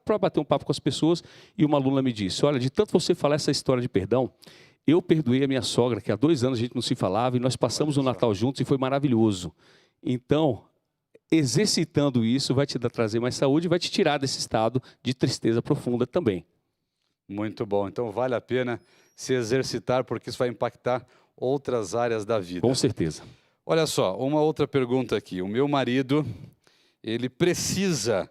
para bater um papo com as pessoas e uma aluna me disse, olha, de tanto você falar essa história de perdão, eu perdoei a minha sogra, que há 2 anos a gente não se falava, e nós passamos o Natal juntos e foi maravilhoso. Então, exercitando isso vai te trazer mais saúde e vai te tirar desse estado de tristeza profunda também. Muito bom. Então, vale a pena se exercitar, porque isso vai impactar outras áreas da vida. Com certeza. Olha só, uma outra pergunta aqui. O meu marido, ele precisa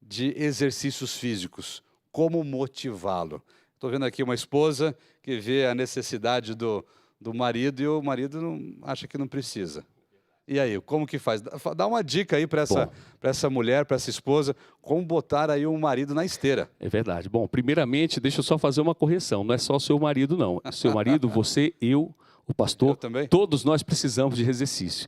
de exercícios físicos. Como motivá-lo? Estou vendo aqui uma esposa que vê a necessidade do marido e o marido acha que não precisa. E aí, como que faz? Dá uma dica aí para essa mulher, para essa esposa, como botar aí o marido na esteira. É verdade. Bom, primeiramente, deixa eu só fazer uma correção. Não é só o seu marido, não. Seu marido, você, eu, o pastor, todos nós precisamos de exercício.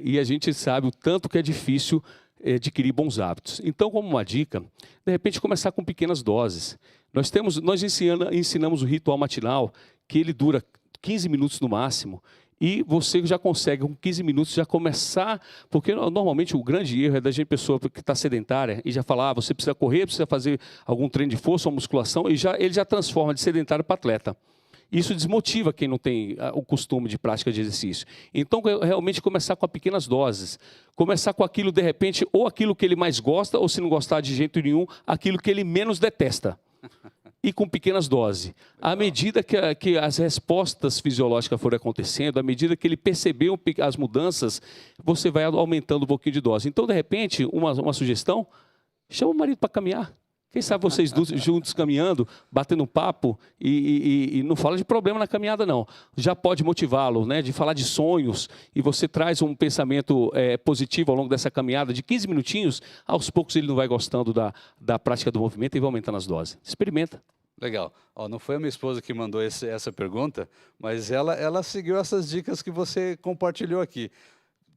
E a gente sabe o tanto que é difícil adquirir bons hábitos. Então, como uma dica, de repente começar com pequenas doses. Nós ensinamos o ritual matinal, que ele dura 15 minutos no máximo, e você já consegue, com 15 minutos, já começar, porque normalmente o grande erro é da pessoa que está sedentária e já fala, você precisa correr, precisa fazer algum treino de força, uma musculação, e ele já transforma de sedentário para atleta. Isso desmotiva quem não tem o costume de prática de exercício. Então, realmente começar com pequenas doses. Começar com aquilo, de repente, ou aquilo que ele mais gosta, ou se não gostar de jeito nenhum, aquilo que ele menos detesta. E com pequenas doses. À medida que as respostas fisiológicas forem acontecendo, à medida que ele percebeu as mudanças, você vai aumentando um pouquinho de dose. Então, de repente, uma sugestão, chama o marido para caminhar. Quem sabe vocês juntos caminhando, batendo um papo e não fala de problema na caminhada, não. Já pode motivá-lo, né? De falar de sonhos e você traz um pensamento positivo ao longo dessa caminhada de 15 minutinhos, aos poucos ele não vai gostando da prática do movimento e vai aumentando as doses. Experimenta. Legal. Ó, não foi a minha esposa que mandou essa pergunta, mas ela seguiu essas dicas que você compartilhou aqui.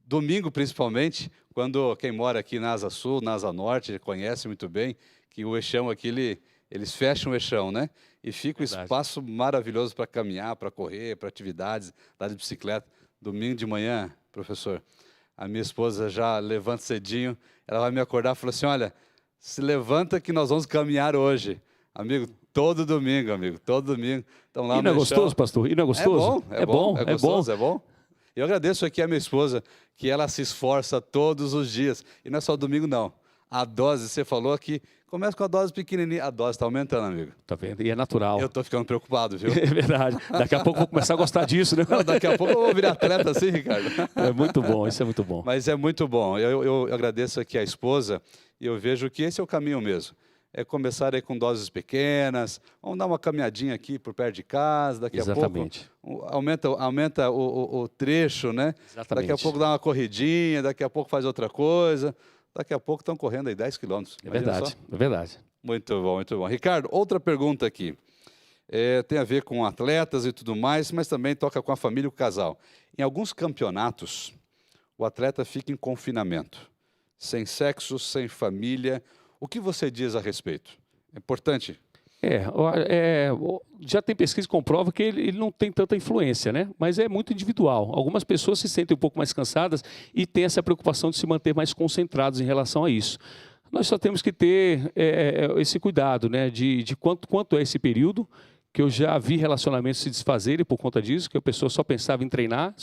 Domingo, principalmente, quando quem mora aqui na Asa Sul, na Asa Norte, conhece muito bem que o eixão aqui, eles fecham o eixão, né? E fica um espaço maravilhoso para caminhar, para correr, para atividades, andar de bicicleta. Domingo de manhã, professor, a minha esposa já levanta cedinho, ela vai me acordar e fala assim, olha, se levanta que nós vamos caminhar hoje. Amigo, todo domingo, amigo, todo domingo. Então, lá e não é gostoso, pastor? E não é gostoso? É bom, é gostoso, é bom. Eu agradeço aqui a minha esposa, que ela se esforça todos os dias. E não é só domingo, não. A dose, você falou que começa com a dose pequenininha. A dose está aumentando, amigo. Tá vendo? E é natural. Eu estou ficando preocupado, viu? É verdade. Daqui a pouco eu vou começar a gostar disso, né? Não, daqui a pouco eu vou virar atleta assim, Ricardo. É muito bom, isso é muito bom. Mas é muito bom. Eu agradeço aqui a esposa e eu vejo que esse é o caminho mesmo. É começar aí com doses pequenas, vamos dar uma caminhadinha aqui por perto de casa, daqui a pouco aumenta o trecho, né? Exatamente. Daqui a pouco dá uma corridinha, daqui a pouco faz outra coisa, daqui a pouco estão correndo aí 10 quilômetros. É verdade, é verdade. Muito bom, muito bom. Ricardo, outra pergunta aqui. Tem a ver com atletas e tudo mais, mas também toca com a família e o casal. Em alguns campeonatos, o atleta fica em confinamento, sem sexo, sem família. O que você diz a respeito? É importante? Já tem pesquisa que comprova que ele não tem tanta influência, né? Mas é muito individual. Algumas pessoas se sentem um pouco mais cansadas e têm essa preocupação de se manter mais concentrados em relação a isso. Nós só temos que ter esse cuidado, né? De quanto é esse período, que eu já vi relacionamentos se desfazerem por conta disso, que a pessoa só pensava em treinar,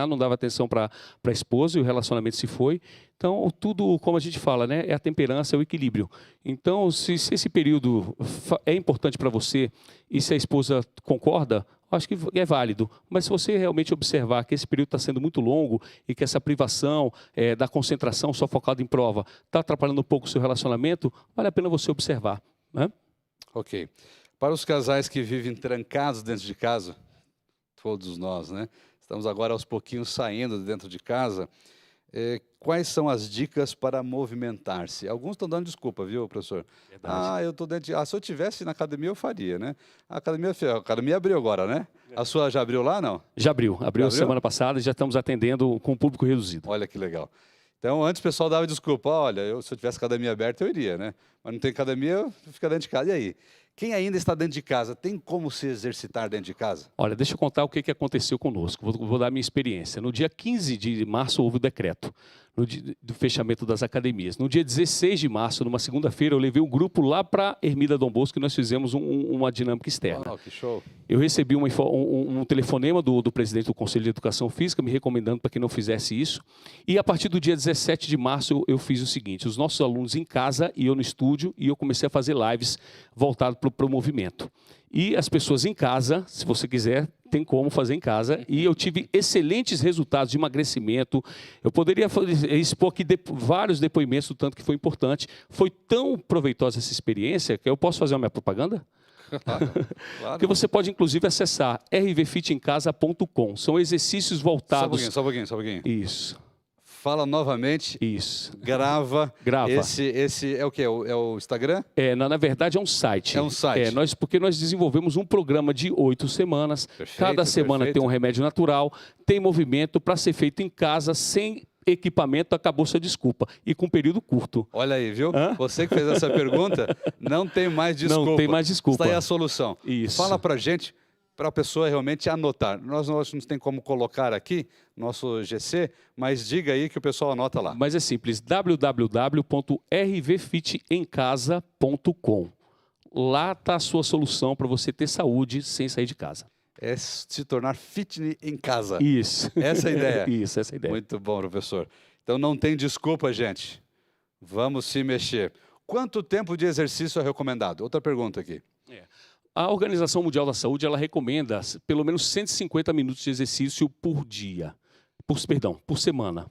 não dava atenção para a esposa e o relacionamento se foi. Então, tudo, como a gente fala, né, é a temperança, é o equilíbrio. Então, se esse período é importante para você e se a esposa concorda, acho que é válido. Mas se você realmente observar que esse período está sendo muito longo e que essa privação da concentração só focada em prova está atrapalhando um pouco o seu relacionamento, vale a pena você observar, né? Ok. Para os casais que vivem trancados dentro de casa, todos nós, né? Estamos agora aos pouquinhos saindo de dentro de casa. Quais são as dicas para movimentar-se? Alguns estão dando desculpa, viu, professor? Verdade. Eu estou dentro de... se eu tivesse na academia, eu faria, né? A academia abriu agora, né? A sua já abriu lá, não? Já abriu semana passada e já estamos atendendo com público reduzido. Olha que legal. Então, antes o pessoal dava desculpa. Olha, se eu tivesse academia aberta, eu iria, né? Mas não tem academia, eu fico dentro de casa. E aí? Quem ainda está dentro de casa, tem como se exercitar dentro de casa? Olha, deixa eu contar o que aconteceu conosco. Vou dar a minha experiência. No dia 15 de março houve o decreto do fechamento das academias. No dia 16 de março, numa segunda-feira, eu levei um grupo lá para Ermida Dom Bosco e nós fizemos uma dinâmica externa. Uau, que show. Eu recebi um telefonema do presidente do Conselho de Educação Física me recomendando para que não fizesse isso. E a partir do dia 17 de março eu fiz o seguinte, os nossos alunos em casa e eu no estúdio, e eu comecei a fazer lives voltadas para o movimento. E as pessoas em casa, se você quiser, tem como fazer em casa. E eu tive excelentes resultados de emagrecimento. Eu poderia expor aqui vários depoimentos do tanto que foi importante. Foi tão proveitosa essa experiência que eu posso fazer uma minha propaganda? Claro. Que você pode, inclusive, acessar rvfitencasa.com. São exercícios voltados... Só um pouquinho. Isso. Fala novamente. Isso. Grava. Grava. Esse é o quê? É o Instagram? Na verdade, é um site. É um site. Porque nós desenvolvemos um programa de 8 semanas. Perfeito, Cada semana tem um remédio natural, tem movimento para ser feito em casa, sem equipamento, acabou sua desculpa. E com período curto. Olha aí, viu? Você que fez essa pergunta, não tem mais desculpa. Não tem mais desculpa. Está aí a solução. Isso. Fala para a gente, para a pessoa realmente anotar. Nós não tem como colocar aqui nosso GC, mas diga aí que o pessoal anota lá. Mas é simples, www.rvfitencasa.com. Lá está a sua solução para você ter saúde sem sair de casa. É se tornar fitness em casa. Isso. Essa é a ideia. Isso, essa é a ideia. Muito bom, professor. Então não tem desculpa, gente. Vamos se mexer. Quanto tempo de exercício é recomendado? Outra pergunta aqui. A Organização Mundial da Saúde, ela recomenda pelo menos 150 minutos de exercício por dia. Por semana.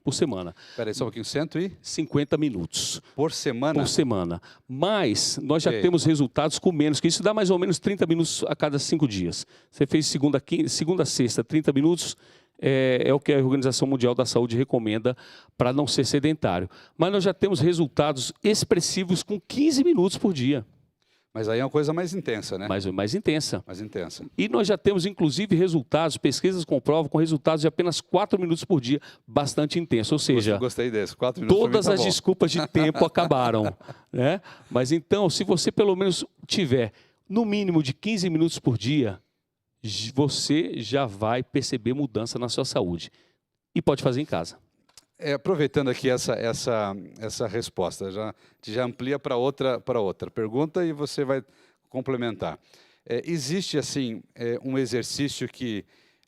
Espera aí, só um pouquinho, 150 50 minutos. por semana? Por semana. Mas nós já Ok. temos resultados com menos, que isso dá mais ou menos 30 minutos a cada 5 dias. Você fez segunda a sexta, 30 minutos, é o que a Organização Mundial da Saúde recomenda para não ser sedentário. Mas nós já temos resultados expressivos com 15 minutos por dia. Mas aí é uma coisa mais intensa, né? Mais intensa. Mais intensa. E nós já temos, inclusive, resultados, pesquisas comprovam, com resultados de apenas 4 minutos por dia, bastante intenso. Ou seja, Gostei desse, 4 minutos pra mim todas tá as bom. desculpas de tempo acabaram. Né? Mas então, se você pelo menos tiver no mínimo de 15 minutos por dia, você já vai perceber mudança na sua saúde. E pode fazer em casa. Aproveitando aqui essa resposta, já amplia para outra pergunta e você vai complementar. Existe, assim, um exercício que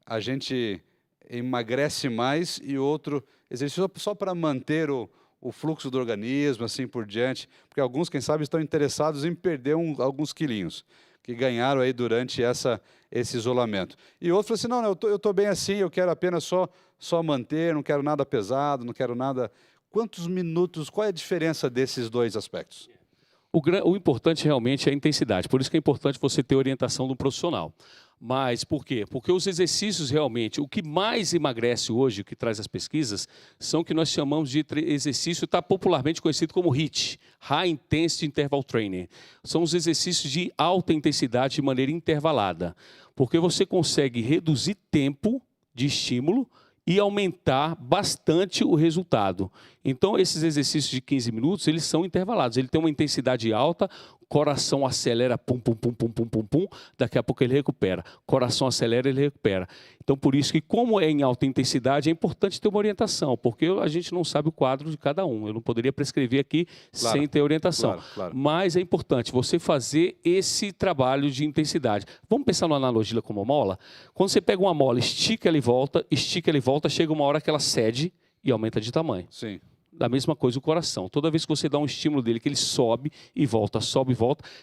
a gente emagrece mais e outro exercício só para manter o fluxo do organismo, assim por diante? Porque alguns, quem sabe, estão interessados em perder alguns quilinhos que ganharam aí durante esse isolamento. E outro falou assim, não, eu tô bem assim, eu quero apenas só manter, não quero nada pesado, não quero nada... Quantos minutos, qual é a diferença desses dois aspectos? O importante realmente é a intensidade, por isso que é importante você ter orientação do profissional. Mas por quê? Porque os exercícios realmente, o que mais emagrece hoje, o que traz as pesquisas, são o que nós chamamos de exercício, está popularmente conhecido como HIIT, High Intensity Interval Training. São os exercícios de alta intensidade de maneira intervalada, porque você consegue reduzir tempo de estímulo e aumentar bastante o resultado. Então, esses exercícios de 15 minutos, eles são intervalados. Ele tem uma intensidade alta, coração acelera, pum, pum, pum, pum, pum, pum, pum, daqui a pouco ele recupera. Coração acelera, ele recupera. Então, por isso que, como é em alta intensidade, é importante ter uma orientação, porque a gente não sabe o quadro de cada um. Eu não poderia prescrever aqui sem ter orientação. Claro. Mas é importante você fazer esse trabalho de intensidade. Vamos pensar numa analogia como uma mola? Quando você pega uma mola, estica ela e volta, chega uma hora que ela cede e aumenta de tamanho. Sim. Da mesma coisa o coração. Toda vez que você dá um estímulo dele, que ele sobe e volta,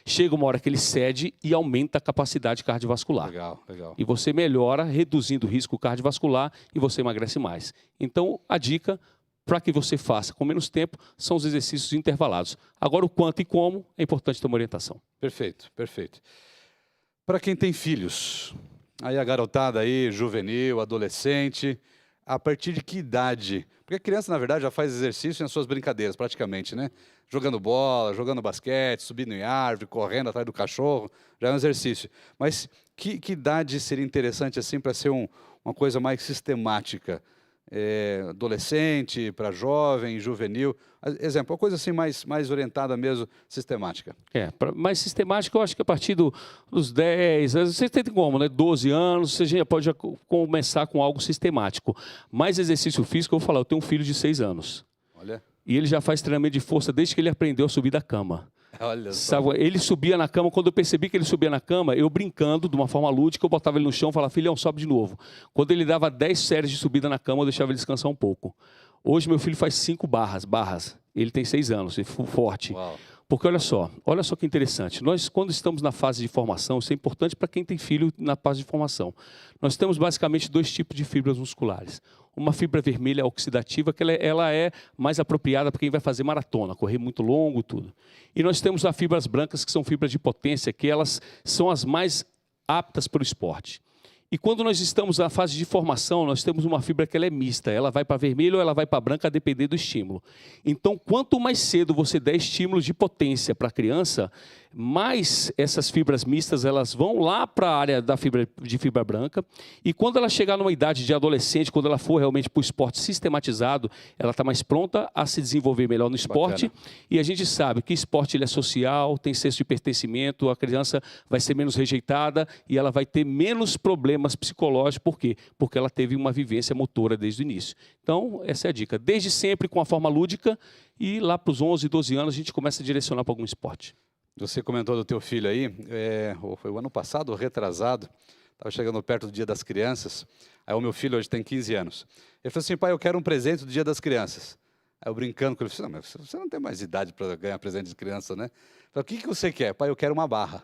chega uma hora que ele cede e aumenta a capacidade cardiovascular. Legal. E você melhora, reduzindo o risco cardiovascular e você emagrece mais. Então, a dica para que você faça com menos tempo são os exercícios intervalados. Agora, o quanto e como é importante ter uma orientação. Perfeito. Para quem tem filhos, aí a garotada aí, juvenil, adolescente, a partir de que idade? Porque a criança, na verdade, já faz exercício nas suas brincadeiras, praticamente, né? Jogando bola, jogando basquete, subindo em árvore, correndo atrás do cachorro, já é um exercício. Mas que idade seria interessante, assim, para ser uma coisa mais sistemática? Adolescente, para jovem, juvenil? Exemplo, uma coisa assim mais orientada mesmo, sistemática. Mais sistemática, eu acho que a partir dos 10, você tem como, né? 12 anos, você já pode começar com algo sistemático. Mais exercício físico, eu vou falar, eu tenho um filho de 6 anos. Olha. E ele já faz treinamento de força desde que ele aprendeu a subir da cama. Olha só. Sabe, ele subia na cama, quando eu percebi que ele subia na cama, eu brincando, de uma forma lúdica, eu botava ele no chão e falava, filhão, sobe de novo. Quando ele dava 10 séries de subida na cama, eu deixava ele descansar um pouco. Hoje meu filho faz 5 barras. Ele tem 6 anos, ele é forte. Uau. Porque olha só que interessante. Nós, quando estamos na fase de formação, isso é importante para quem tem filho na fase de formação. Nós temos basicamente 2 tipos de fibras musculares. Uma fibra vermelha oxidativa, que ela é mais apropriada para quem vai fazer maratona, correr muito longo, tudo. E nós temos as fibras brancas, que são fibras de potência, que elas são as mais aptas para o esporte. E quando nós estamos na fase de formação, nós temos uma fibra que ela é mista. Ela vai para vermelho ou ela vai para branca, a depender do estímulo. Então, quanto mais cedo você der estímulos de potência para a criança, mais essas fibras mistas elas vão lá para a área de fibra branca. E quando ela chegar numa idade de adolescente, quando ela for realmente para o esporte sistematizado, ela está mais pronta a se desenvolver melhor no esporte. Bacana. E a gente sabe que esporte ele é social, tem senso de pertencimento, a criança vai ser menos rejeitada e ela vai ter menos problemas psicológicos. Por quê? Porque ela teve uma vivência motora desde o início. Então, essa é a dica. Desde sempre com a forma lúdica e lá para os 11, 12 anos a gente começa a direcionar para algum esporte. Você comentou do teu filho aí, foi o ano passado, retrasado, estava chegando perto do Dia das Crianças, aí o meu filho hoje tem 15 anos. Ele falou assim, pai, eu quero um presente do Dia das Crianças. Aí eu brincando com ele, falei, não, mas você não tem mais idade para ganhar presente de criança, né? Eu falei, o que você quer? Pai, eu quero uma barra.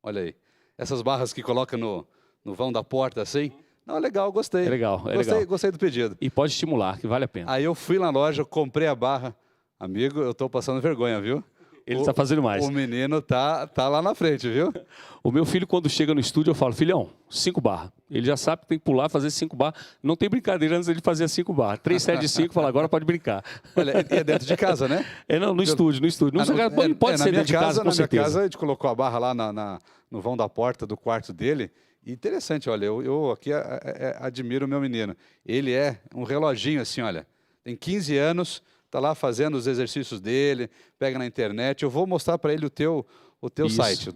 Olha aí, essas barras que coloca no vão da porta assim, Não, legal, gostei. É legal, é legal. Gostei do pedido. E pode estimular, que vale a pena. Aí eu fui na loja, comprei a barra. Amigo, eu tô passando vergonha, viu? Ele está fazendo mais. O menino tá lá na frente, viu? O meu filho, quando chega no estúdio, eu falo, filhão, 5 barras. Ele já sabe que tem que pular, fazer 5 barras. Não tem brincadeira antes ele fazer 5 barras. 3 sets de 5, fala, agora pode brincar. Olha, é dentro de casa, né? Não, no estúdio. Pode ser dentro de casa, com certeza. Na minha casa, a gente colocou a barra lá no vão da porta do quarto dele. E interessante, olha, eu aqui admiro o meu menino. Ele é um reloginho assim, olha, tem 15 anos, está lá fazendo os exercícios dele, pega na internet. Eu vou mostrar para ele o teu site.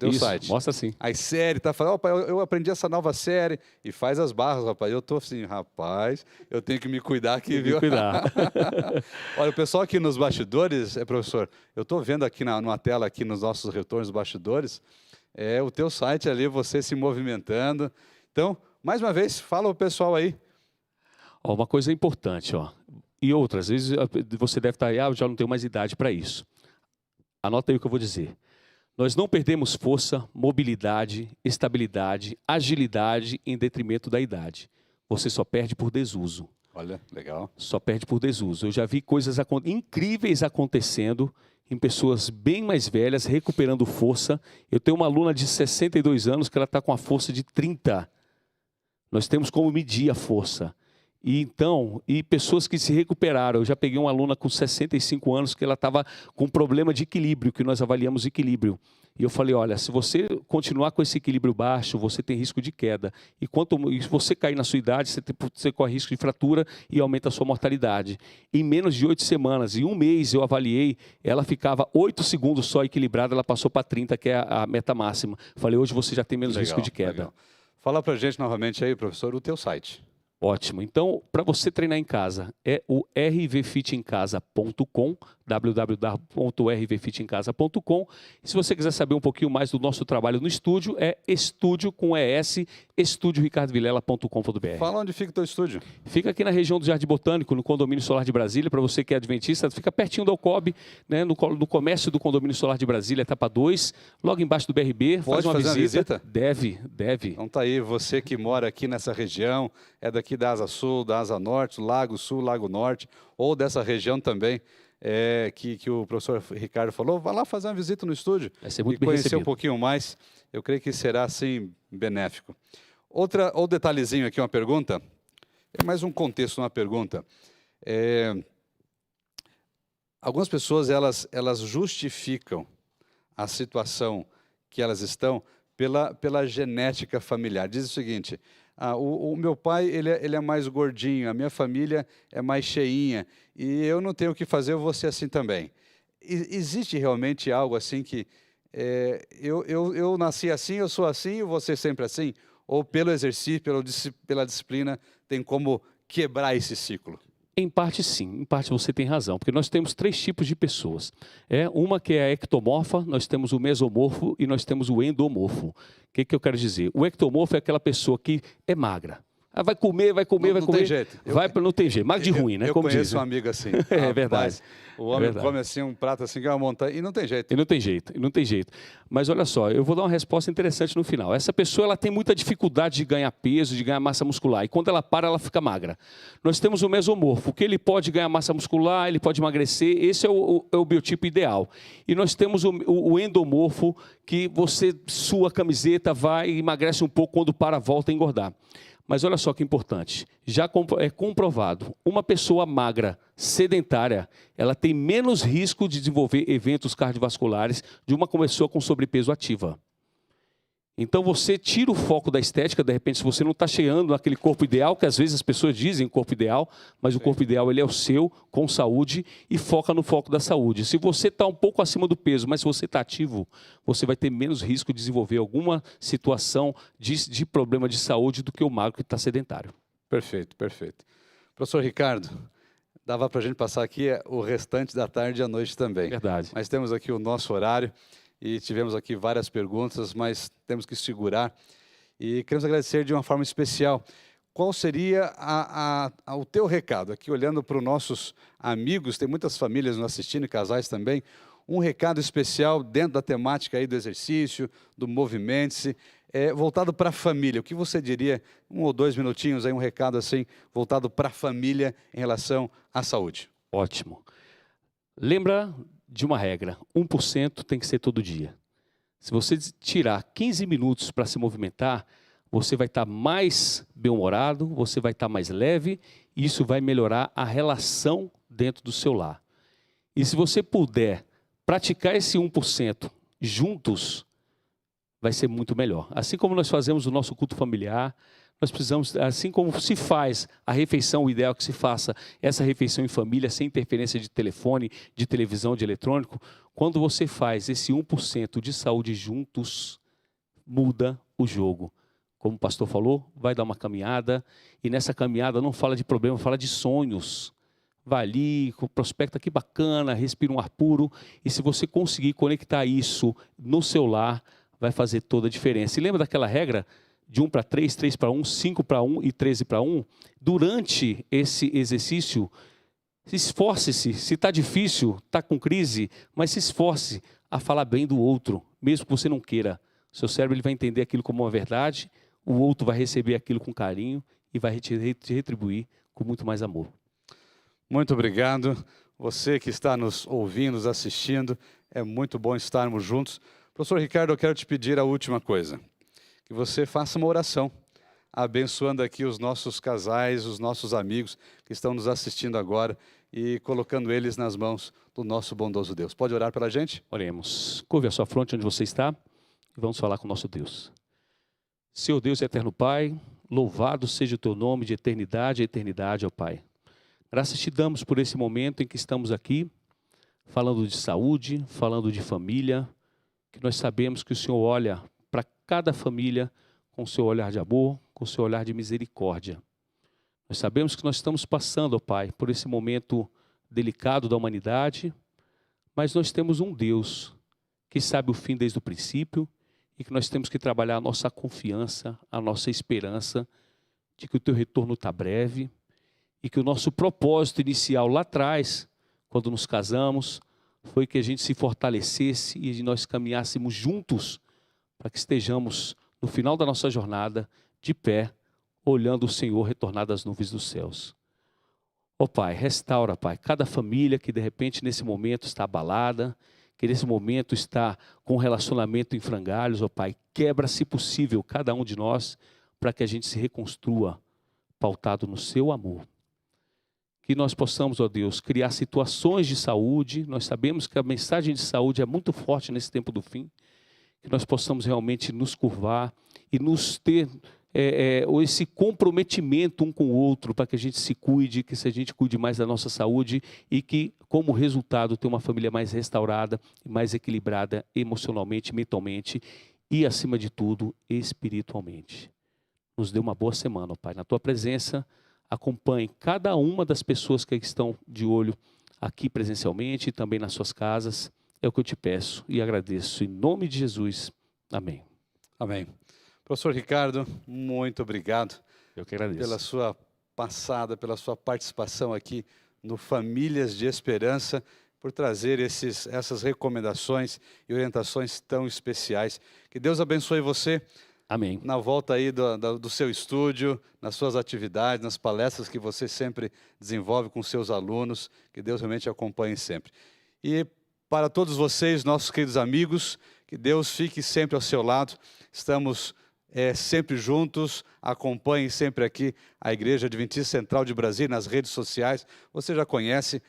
Mostra sim. As séries, tá falando, pai, eu aprendi essa nova série e faz as barras, rapaz. Eu tô assim, rapaz, eu tenho que me cuidar aqui, viu? Cuidar. Olha, o pessoal aqui nos bastidores, professor, eu estou vendo aqui numa tela aqui nos nossos retornos dos bastidores, o teu site ali, você se movimentando. Então, mais uma vez, fala o pessoal aí. Uma coisa importante, e outras vezes você deve estar aí, eu já não tenho mais idade para isso. Anota aí o que eu vou dizer. Nós não perdemos força, mobilidade, estabilidade, agilidade em detrimento da idade. Você só perde por desuso. Olha, legal. Só perde por desuso. Eu já vi coisas incríveis acontecendo em pessoas bem mais velhas, recuperando força. Eu tenho uma aluna de 62 anos que ela está com a força de 30. Nós temos como medir a força. E pessoas que se recuperaram. Eu já peguei uma aluna com 65 anos que ela estava com problema de equilíbrio, que nós avaliamos equilíbrio. E eu falei, olha, se você continuar com esse equilíbrio baixo, você tem risco de queda. E se você cair na sua idade, você corre risco de fratura e aumenta a sua mortalidade. Em menos de 8 semanas, em um mês eu avaliei, ela ficava 8 segundos só equilibrada, ela passou para 30, que é a meta máxima. Falei, hoje você já tem menos risco de queda. Legal. Fala para a gente novamente aí, professor, o teu site. Ótimo. Então, para você treinar em casa, é o rvfitincasa.com, www.rvfitincasa.com. E se você quiser saber um pouquinho mais do nosso trabalho no estúdio, é estúdio com ES, estudioRicardVilela.com.br. Fala onde fica o teu estúdio. Fica aqui na região do Jardim Botânico, no Condomínio Solar de Brasília. Para você que é adventista, fica pertinho da Alcob, né, no comércio do Condomínio Solar de Brasília, etapa 2, logo embaixo do BRB. Pode fazer uma visita? Deve. Então tá aí, você que mora aqui nessa região, é daqui da Asa Sul, da Asa Norte, Lago Sul, Lago Norte, ou dessa região também, que o professor Ricardo falou, vá lá fazer uma visita no estúdio vai ser muito e bem conhecer recebido. Um pouquinho mais. Eu creio que será, assim, benéfico. Outro detalhezinho aqui, uma pergunta, é mais um contexto, uma pergunta. Algumas pessoas, elas justificam a situação que elas estão pela genética familiar. Diz o seguinte, o meu pai ele é mais gordinho, a minha família é mais cheinha, e eu não tenho o que fazer, eu vou ser assim também. Existe realmente algo assim que eu nasci assim, eu sou assim, eu vou ser sempre assim? Ou pelo exercício, pela disciplina, tem como quebrar esse ciclo? Em parte sim, em parte você tem razão, porque nós temos 3 tipos de pessoas. Uma que é a ectomorfa, nós temos o mesomorfo e nós temos o endomorfo. O que eu quero dizer? O ectomorfo é aquela pessoa que é magra. Vai comer, vai comer. Não tem jeito. Não tem jeito. Magra de ruim, né? Eu como conheço diz, um amigo assim. É verdade. O homem come assim um prato assim que é uma montanha e não tem jeito. E não tem jeito. Mas olha só, eu vou dar uma resposta interessante no final. Essa pessoa ela tem muita dificuldade de ganhar peso, de ganhar massa muscular. E quando ela para, ela fica magra. Nós temos o mesomorfo, que ele pode ganhar massa muscular, ele pode emagrecer. Esse é o biotipo ideal. E nós temos o endomorfo, que você sua a camiseta, vai e emagrece um pouco, quando para, volta a engordar. Mas olha só que importante, já é comprovado, uma pessoa magra, sedentária, ela tem menos risco de desenvolver eventos cardiovasculares de uma pessoa com sobrepeso ativa. Então você tira o foco da estética, de repente, se você não está chegando naquele corpo ideal, que às vezes as pessoas dizem corpo ideal, mas o corpo ideal ele é o seu, com saúde, e foca no foco da saúde. Se você está um pouco acima do peso, mas se você está ativo, você vai ter menos risco de desenvolver alguma situação de problema de saúde do que o magro que está sedentário. Perfeito. Professor Ricardo, dava para a gente passar aqui o restante da tarde e à noite também. Verdade. Mas temos aqui o nosso horário. E tivemos aqui várias perguntas, mas temos que segurar. E queremos agradecer de uma forma especial. Qual seria o teu recado? Aqui olhando para os nossos amigos, tem muitas famílias nos assistindo, casais também. um recado especial dentro da temática aí do exercício, do movimente-se, voltado para a família. O que você diria, 1 ou 2 minutinhos aí, um recado assim, voltado para a família em relação à saúde? Ótimo. Lembra de uma regra, 1% tem que ser todo dia. Se você tirar 15 minutos para se movimentar, você vai estar mais bem-humorado, você vai estar mais leve, e isso vai melhorar a relação dentro do seu lar. E se você puder praticar esse 1% juntos, vai ser muito melhor. Assim como nós fazemos o nosso culto familiar, nós precisamos, assim como se faz a refeição, o ideal é que se faça essa refeição em família, sem interferência de telefone, de televisão, de eletrônico. Quando você faz esse 1% de saúde juntos, muda o jogo. Como o pastor falou, vai dar uma caminhada, e nessa caminhada não fala de problema, fala de sonhos. Vai ali, prospecta, que bacana, respira um ar puro, e se você conseguir conectar isso no seu lar, vai fazer toda a diferença. E lembra daquela regra de 1 para 3, 3 para 1, 5 para 1 e 13 para 1? Durante esse exercício, esforce-se, se está difícil, está com crise, mas se esforce a falar bem do outro, mesmo que você não queira. Seu cérebro ele vai entender aquilo como uma verdade, o outro vai receber aquilo com carinho e vai te retribuir com muito mais amor. Muito obrigado. Você que está nos ouvindo, nos assistindo, é muito bom estarmos juntos. Professor Ricardo, eu quero te pedir a última coisa. Que você faça uma oração, abençoando aqui os nossos casais, os nossos amigos que estão nos assistindo agora e colocando eles nas mãos do nosso bondoso Deus. Pode orar pela gente? Oremos. Curve a sua fronte onde você está e vamos falar com o nosso Deus. Senhor Deus e eterno Pai, louvado seja o teu nome de eternidade a eternidade, ó Pai. Graças te damos por esse momento em que estamos aqui, falando de saúde, falando de família, que nós sabemos que o Senhor olha para cada família com o seu olhar de amor, com o seu olhar de misericórdia. Nós sabemos que nós estamos passando, ó Pai, por esse momento delicado da humanidade, mas nós temos um Deus que sabe o fim desde o princípio e que nós temos que trabalhar a nossa confiança, a nossa esperança de que o teu retorno está breve e que o nosso propósito inicial lá atrás, quando nos casamos, foi que a gente se fortalecesse e nós caminhássemos juntos para que estejamos no final da nossa jornada de pé, olhando o Senhor retornar das nuvens dos céus. Ó Pai, restaura, Pai, cada família que de repente nesse momento está abalada, que nesse momento está com um relacionamento em frangalhos, ó Pai, quebra, se possível, cada um de nós, para que a gente se reconstrua, pautado no seu amor. Que nós possamos, ó Deus, criar situações de saúde. Nós sabemos que a mensagem de saúde é muito forte nesse tempo do fim. Que nós possamos realmente nos curvar e nos ter esse comprometimento um com o outro para que a gente se cuide, que a gente cuide mais da nossa saúde e que, como resultado, tenha uma família mais restaurada e mais equilibrada emocionalmente, mentalmente e, acima de tudo, espiritualmente. Nos dê uma boa semana, ó Pai, na Tua presença. Acompanhe cada uma das pessoas que estão de olho aqui presencialmente e também nas suas casas. É o que eu te peço e agradeço. Em nome de Jesus. Amém. Amém. Professor Ricardo, muito obrigado. Eu que agradeço. Pela sua passada, pela sua participação aqui no Famílias de Esperança, por trazer essas recomendações e orientações tão especiais. Que Deus abençoe você. Amém. Na volta aí do seu estúdio, nas suas atividades, nas palestras que você sempre desenvolve com seus alunos, que Deus realmente acompanhe sempre. E para todos vocês, nossos queridos amigos, que Deus fique sempre ao seu lado. Estamos sempre juntos, acompanhe sempre aqui a Igreja Adventista Central de Brasília nas redes sociais. Você já conhece,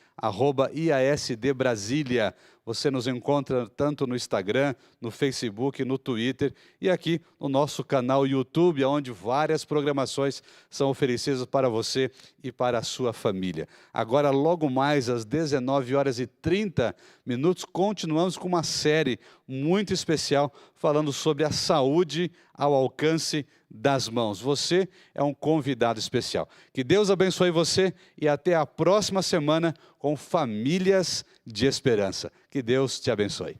@IASD Brasília. Você nos encontra tanto no Instagram, no Facebook, no Twitter e aqui no nosso canal YouTube, onde várias programações são oferecidas para você e para a sua família. Agora, logo mais às 19h30, continuamos com uma série muito especial falando sobre a saúde ao alcance das mãos. Você é um convidado especial. Que Deus abençoe você e até a próxima semana com Famílias de Esperança. Que Deus te abençoe.